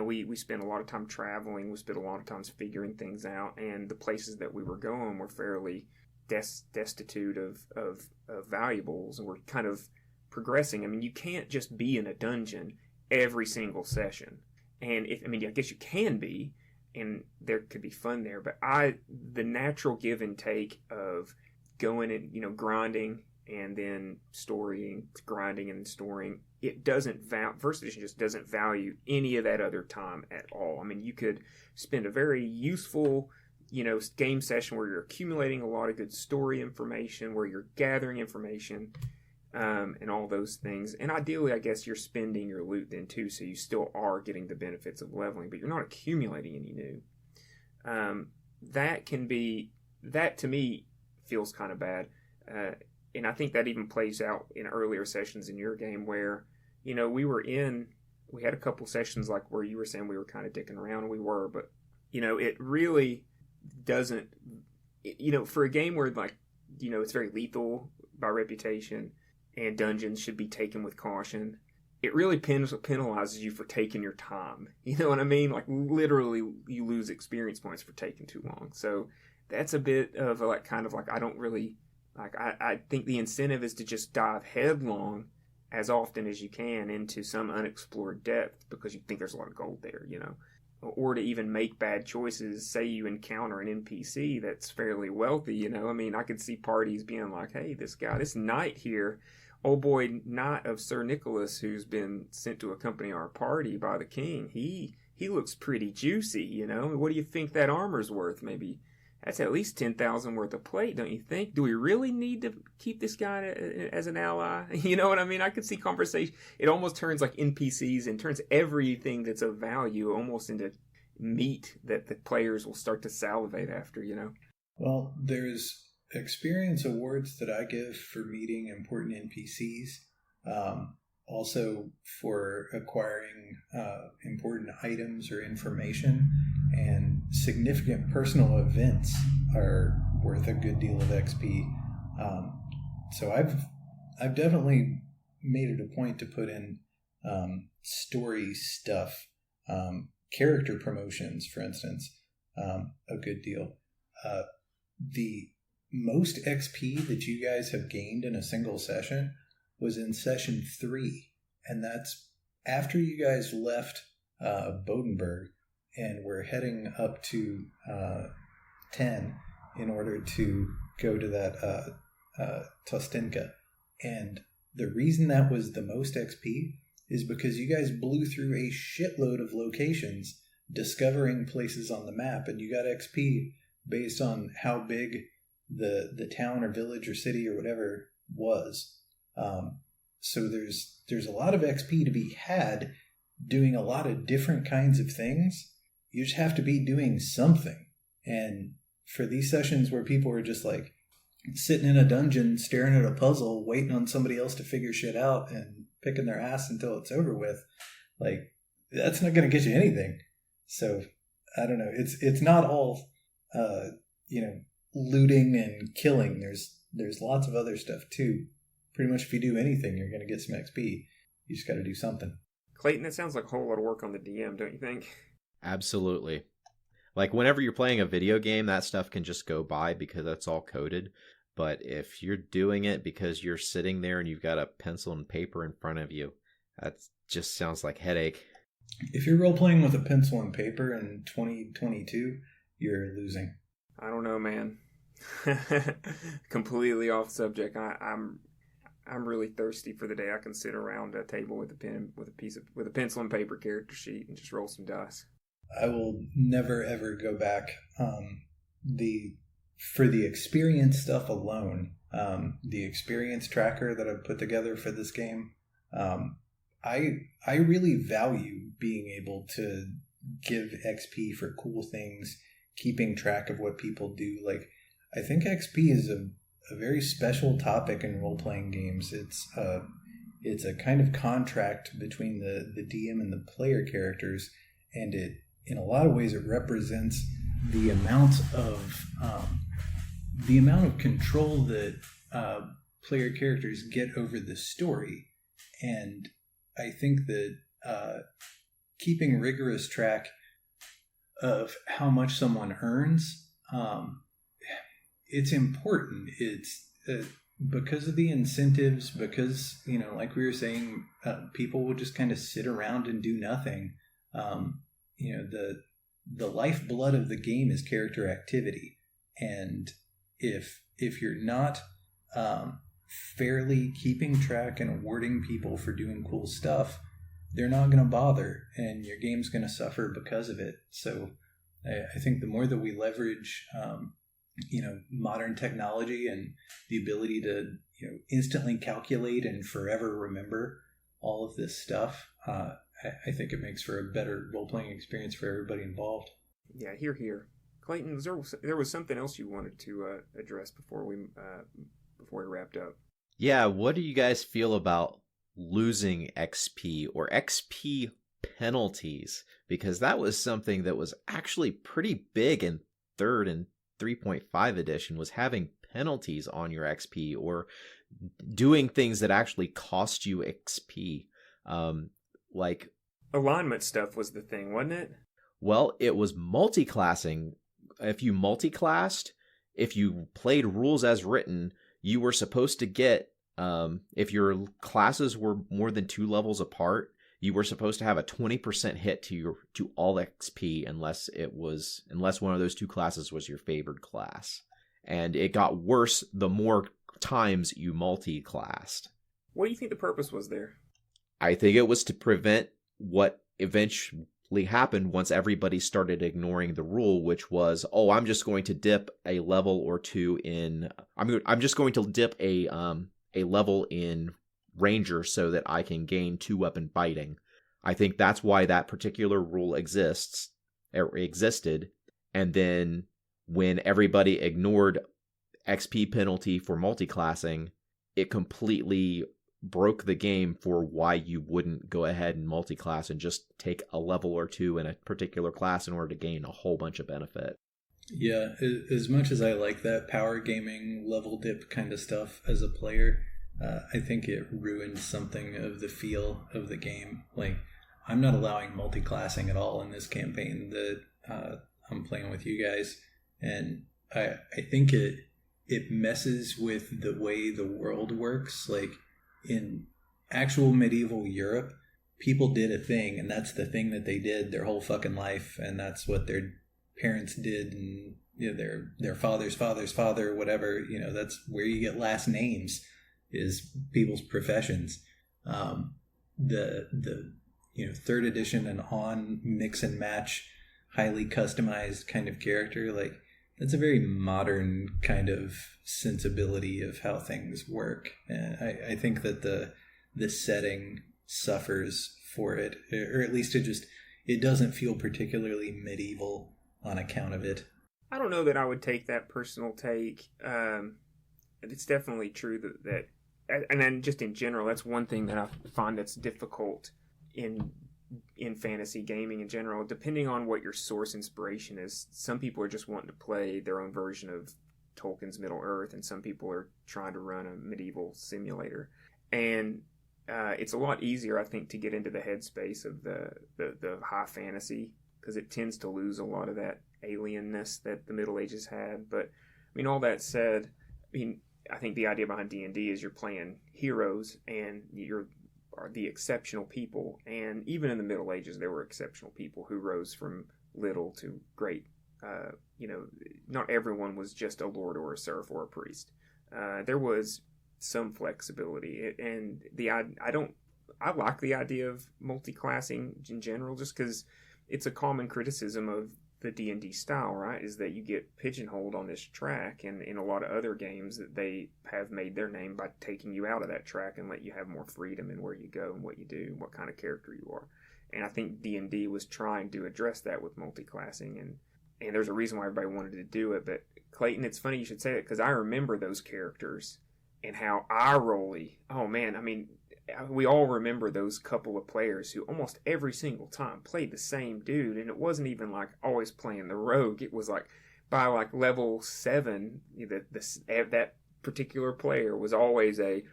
Speaker 3: We spent a lot of time traveling. We spent a lot of times figuring things out, and the places that we were going were fairly destitute of valuables, and we're kind of progressing. I mean, you can't just be in a dungeon every single session. And I guess you can be, and there could be fun there, but the natural give and take of going and, grinding and then storying, grinding and storing, it doesn't First Edition just doesn't value any of that other time at all. I mean, you could spend a very useful, game session where you're accumulating a lot of good story information, where you're gathering information, and all those things. And ideally, I guess you're spending your loot then too, so you still are getting the benefits of leveling, but you're not accumulating any new. That to me feels kind of bad. And I think that even plays out in earlier sessions in your game where, we had a couple sessions like where you were saying we were kind of dicking around, and we were, but, it really doesn't, for a game where, like, it's very lethal by reputation, and dungeons should be taken with caution, it really penalizes you for taking your time. You know what I mean? Like, literally, you lose experience points for taking too long. So that's a bit of I don't really, I think the incentive is to just dive headlong as often as you can into some unexplored depth because you think there's a lot of gold there, or to even make bad choices. Say you encounter an NPC that's fairly wealthy, I could see parties being like, hey, this knight here, oh boy, knight of Sir Nicholas, who's been sent to accompany our party by the king, he looks pretty juicy, what do you think that armor's worth? Maybe that's at least 10,000 worth of plate, don't you think? Do we really need to keep this guy as an ally? You know what I mean? I could see conversation. It almost turns like NPCs and turns everything that's of value almost into meat that the players will start to salivate after,
Speaker 2: Well, there's experience awards that I give for meeting important NPCs. Also for acquiring important items or information, and significant personal events are worth a good deal of XP. So I've definitely made it a point to put in story stuff, character promotions, for instance, a good deal. The most XP that you guys have gained in a single session was in session 3, and that's after you guys left Bodenberg and we're heading up to 10 in order to go to that Tostinka. And the reason that was the most XP is because you guys blew through a shitload of locations discovering places on the map, and you got XP based on how big the town or village or city or whatever was. So there's a lot of XP to be had doing a lot of different kinds of things. You just have to be doing something. And for these sessions where people are just like sitting in a dungeon, staring at a puzzle, waiting on somebody else to figure shit out and picking their ass until it's over with, like, that's not going to get you anything. So I don't know. It's not all, looting and killing. There's lots of other stuff too. Pretty much if you do anything, you're going to get some XP. You just got to do something.
Speaker 3: Clayton, that sounds like a whole lot of work on the DM, don't you think?
Speaker 1: Absolutely. Like, whenever you're playing a video game, that stuff can just go by because that's all coded. But if you're doing it because you're sitting there and you've got a pencil and paper in front of you, that just sounds like headache.
Speaker 2: If you're role-playing with a pencil and paper in 2022, you're losing.
Speaker 3: I don't know, man. Completely off subject. I'm really thirsty for the day I can sit around a table with a pen, with a pencil and paper character sheet and just roll some dice.
Speaker 2: I will never ever go back. For the experience stuff alone, the experience tracker that I've put together for this game, I really value being able to give XP for cool things, keeping track of what people do. Like, I think XP is a very special topic in role-playing games. It's a kind of contract between the DM and the player characters, and it, in a lot of ways, it represents the amount of control that player characters get over the story. And I think that keeping rigorous track of how much someone earns, it's important. It's because of the incentives, because, like we were saying, people will just kind of sit around and do nothing. The lifeblood of the game is character activity. And if you're not fairly keeping track and awarding people for doing cool stuff, they're not going to bother, and your game's going to suffer because of it. So I think the more that we leverage modern technology and the ability to instantly calculate and forever remember all of this stuff, I think it makes for a better role-playing experience for everybody involved.
Speaker 3: Yeah, hear. Clayton, there was something else you wanted to address before we wrapped up.
Speaker 1: Yeah, what do you guys feel about losing XP or XP penalties? Because that was something that was actually pretty big in 3rd and 3.5 edition, was having penalties on your XP or doing things that actually cost you XP. Like
Speaker 3: alignment stuff was the thing, wasn't it?
Speaker 1: Well, it was multi-classing. If you multi-classed, if you played rules as written, you were supposed to get, if your classes were more than 2 levels apart, you were supposed to have a 20% hit to all XP unless one of those 2 classes was your favored class. And it got worse the more times you multi-classed.
Speaker 3: What do you think the purpose was there?
Speaker 1: I think it was to prevent what eventually happened once everybody started ignoring the rule, which was, I'm just going to dip a level or 2 in. I'm just going to dip a level in Ranger so that I can gain 2 weapon biting. I think that's why that particular rule existed. And then when everybody ignored XP penalty for multiclassing, it completely broke the game for why you wouldn't go ahead and multiclass and just take a level or 2 in a particular class in order to gain a whole bunch of benefit.
Speaker 2: Yeah, as much as I like that power gaming level dip kind of stuff as a player, I think it ruined something of the feel of the game. Like, I'm not allowing multiclassing at all in this campaign that I'm playing with you guys, and I think it messes with the way the world works. Like, in actual medieval Europe, people did a thing, and that's the thing that they did their whole fucking life, and that's what their parents did, and their father's father's father, whatever. That's where you get last names, is people's professions. The 3rd edition and on mix and match, highly customized kind of character, like, That's a very modern kind of sensibility of how things work. And I think that the setting suffers for it, or at least it doesn't feel particularly medieval on account of it.
Speaker 3: I don't know that I would take that personal take. It's definitely true that and then just in general, that's one thing that I find that's difficult in fantasy gaming in general, depending on what your source inspiration is. Some people are just wanting to play their own version of Tolkien's Middle Earth, and some people are trying to run a medieval simulator. And it's a lot easier, I think, to get into the headspace of the high fantasy, because it tends to lose a lot of that alienness that the Middle Ages had. But I mean, all that said, I think the idea behind D&D is you're playing heroes, and are the exceptional people. And even in the Middle Ages, there were exceptional people who rose from little to great. Not everyone was just a lord or a serf or a priest. There was some flexibility, and I like the idea of multi-classing in general, just because it's a common criticism of the D&D style, right, is that you get pigeonholed on this track, and in a lot of other games that they have made their name by taking you out of that track and let you have more freedom in where you go and what you do and what kind of character you are. And I think D&D was trying to address that with multi-classing, and there's a reason why everybody wanted to do it. But Clayton, it's funny you should say it, because I remember those characters and how eye-rolly, oh man, I mean, we all remember those couple of players who almost every single time played the same dude, and it wasn't even like always playing the rogue. It was like by like level 7, that particular player was always a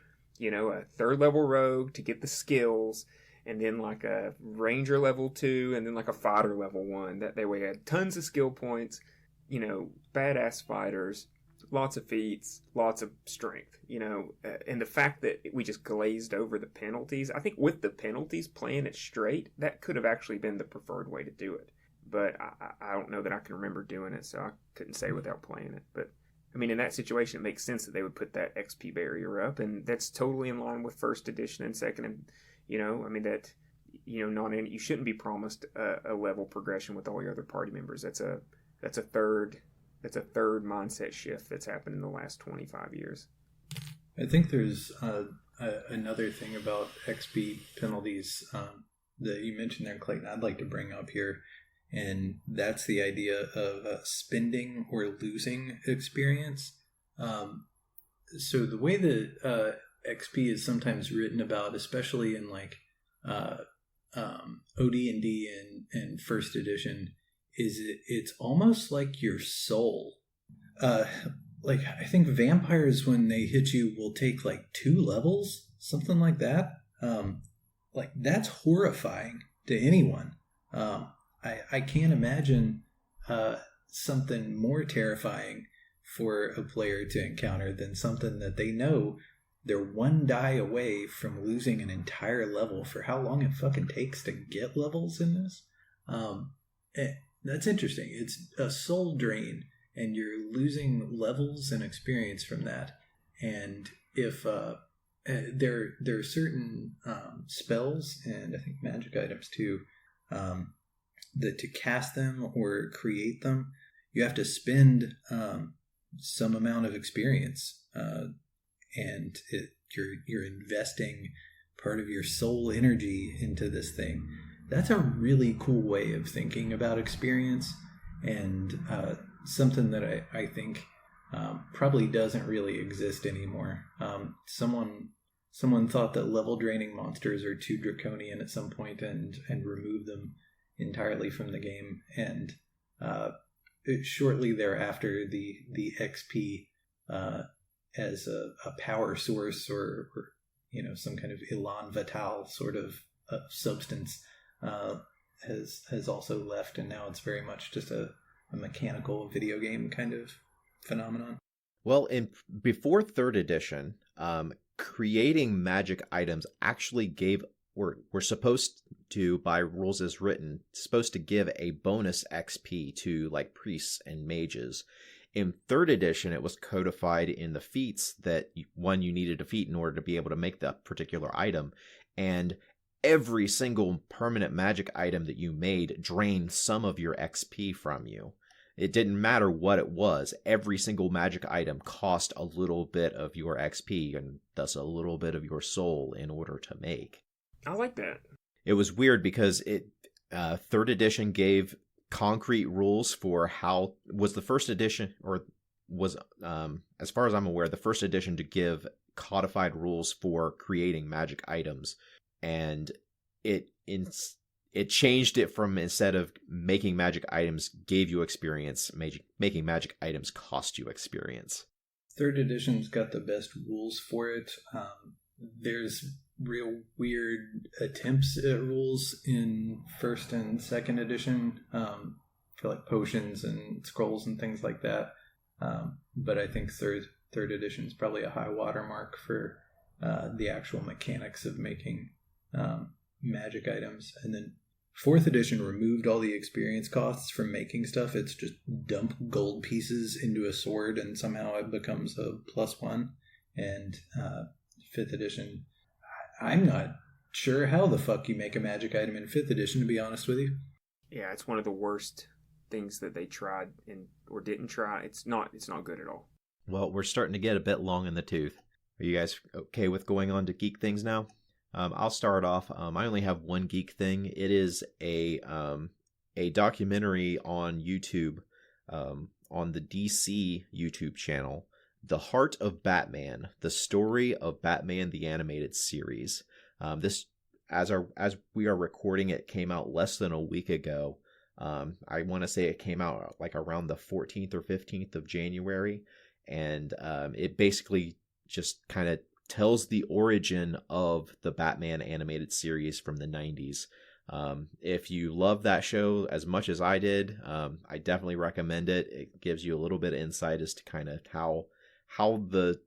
Speaker 3: third level rogue to get the skills, and then like a ranger level 2, and then like a fighter level 1. That way had tons of skill points, badass fighters, lots of feats, lots of strength, and the fact that we just glazed over the penalties, I think with the penalties, playing it straight, that could have actually been the preferred way to do it. But I don't know that I can remember doing it, so I couldn't say without playing it. But I mean, in that situation, it makes sense that they would put that XP barrier up, and that's totally in line with first edition and second. And you shouldn't be promised a level progression with all your other party members. That's a third mindset shift that's happened in the last 25 years.
Speaker 2: I think there's another thing about XP penalties that you mentioned there, Clayton, I'd like to bring up here, and that's the idea of spending or losing experience. So the way that XP is sometimes written about, especially in like OD&D and first edition, is it's almost like your soul. Like I think vampires, when they hit you, will take like 2 levels, something like that. Like that's horrifying to anyone. I can't imagine something more terrifying for a player to encounter than something that they know they're 1 die away from losing an entire level for how long it fucking takes to get levels in this. That's interesting. It's a soul drain, and you're losing levels and experience from that. And if there are certain spells, and I think magic items too, that to cast them or create them, you have to spend some amount of experience, and you're investing part of your soul energy into this thing. That's a really cool way of thinking about experience, and something that I think probably doesn't really exist anymore. Someone thought that level draining monsters are too draconian at some point and removed them entirely from the game. And shortly thereafter, the XP as a power source or some kind of elan vital sort of substance has also left, and now it's very much just a mechanical video game kind of phenomenon.
Speaker 1: Well, before 3rd edition, creating magic items actually were supposed to, by rules as written, supposed to give a bonus XP to like priests and mages. In 3rd edition, it was codified in the feats that you needed to feat in order to be able to make that particular item, and every single permanent magic item that you made drained some of your XP from you. it didn't matter what it was. Every single magic item cost a little bit of your XP and thus a little bit of your soul in order to make.
Speaker 3: I like that.
Speaker 1: It was weird because third edition gave concrete rules for how was the first edition, or was as far as I'm aware, the first edition to give codified rules for creating magic items, and it changed it from, instead of making magic items gave you experience, making magic items cost you experience.
Speaker 2: Third edition's got the best rules for it. There's real weird attempts at rules in first and second edition for like potions and scrolls and things like that. But I think third edition is probably a high watermark for the actual mechanics of making magic items. And then fourth edition removed all the experience costs from making stuff. It's just dump gold pieces into a sword and somehow it becomes a +1. And fifth edition, I'm not sure how the fuck you make a magic item in fifth edition, to be honest with you.
Speaker 3: Yeah, it's one of the worst things that they tried or didn't try. It's not good at all.
Speaker 1: Well, we're starting to get a bit long in the tooth. Are you guys okay with going on to geek things now? I'll start off. I only have one geek thing. It is a documentary on YouTube, on the DC YouTube channel, The Heart of Batman, the story of Batman the Animated Series. This, as we are recording it, came out less than a week ago. I want to say it came out like around the 14th or 15th of January, and it basically just kind of tells the origin of the Batman animated series from the 90s. If you love that show as much as I did, I definitely recommend it. It gives you a little bit of insight as to kind of how the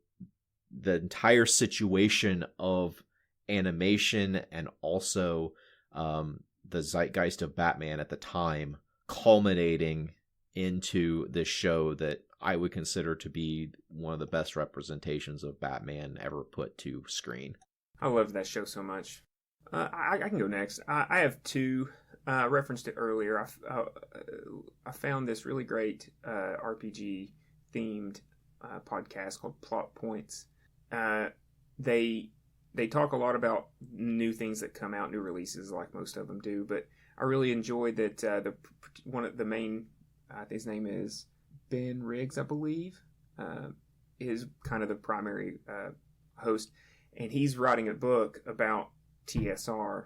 Speaker 1: entire situation of animation and also the zeitgeist of Batman at the time culminating into this show that I would consider to be one of the best representations of Batman ever put to screen.
Speaker 3: I love that show so much. I can go next. I have two. I referenced it earlier. I found this really great RPG themed podcast called Plot Points. They talk a lot about new things that come out, new releases, like most of them do. But I really enjoyed that one of the main, his name is Ben Riggs, I believe, is kind of the primary host, and he's writing a book about TSR,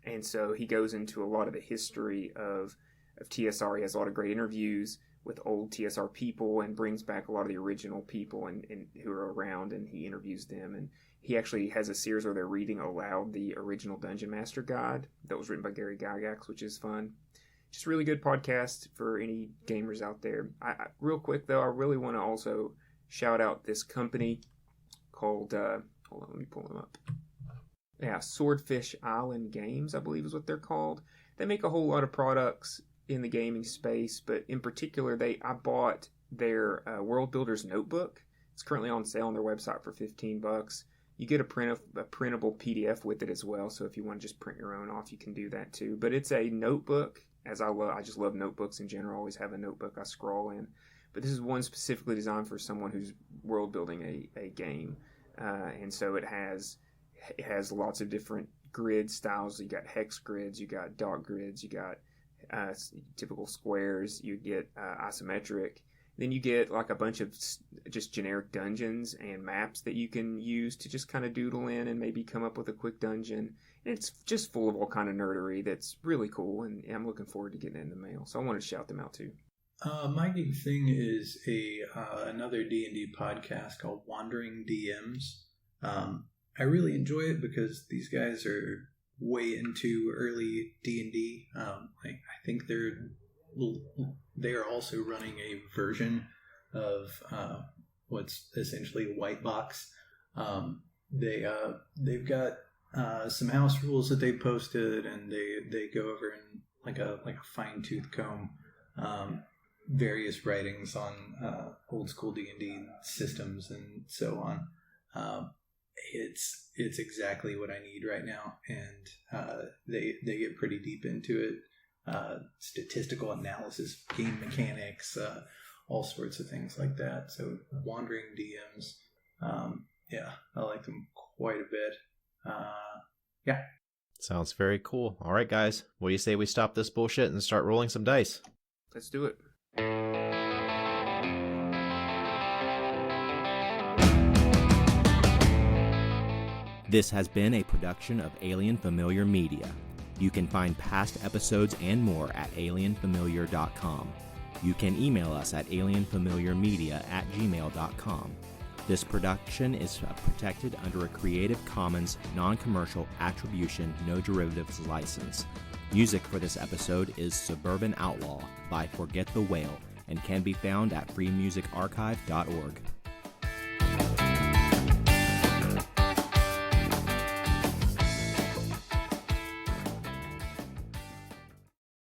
Speaker 3: and so he goes into a lot of the history of TSR. He has a lot of great interviews with old TSR people and brings back a lot of the original people and who are around, and he interviews them. And he actually has a series where they're reading aloud the original Dungeon Master Guide that was written by Gary Gygax, which is fun. Just a really good podcast for any gamers out there. Real quick, though, I really want to also shout out this company called, hold on, let me pull them up. Yeah, Swordfish Island Games, I believe is what they're called. They make a whole lot of products in the gaming space, but in particular, I bought their World Builders Notebook. It's currently on sale on their website for $15. You get a printable PDF with it as well, so if you want to just print your own off, you can do that too. But it's a notebook, as I just love notebooks in general. I always have a notebook I scroll in. But this is one specifically designed for someone who's world building a game. And so it has lots of different grid styles. You got hex grids, you got dot grids, you got typical squares, you get isometric. Then you get like a bunch of just generic dungeons and maps that you can use to just kind of doodle in and maybe come up with a quick dungeon. And it's just full of all kind of nerdery that's really cool, and I'm looking forward to getting it in the mail. So I wanted to shout them out too.
Speaker 2: My geek thing is another D&D podcast called Wandering DMs. I really enjoy it because these guys are way into early D&D. I think they are also running a version of what's essentially a white box. They've got some house rules that they posted, and they go over in like a fine-tooth comb various writings on old school D&D systems and so on. It's exactly what I need right now, and they get pretty deep into it. statistical analysis, game mechanics, all sorts of things like that. So wandering DMs, yeah, I like them quite a bit. Yeah.
Speaker 1: Sounds very cool. All right, guys. What do you say we stop this bullshit and start rolling some dice?
Speaker 3: Let's do it.
Speaker 1: This has been a production of Alien Familiar Media. You can find past episodes and more at alienfamiliar.com. You can email us at alienfamiliarmedia@gmail.com. This production is protected under a Creative Commons non-commercial attribution, no derivatives license. Music for this episode is Suburban Outlaw by Forget the Whale and can be found at freemusicarchive.org.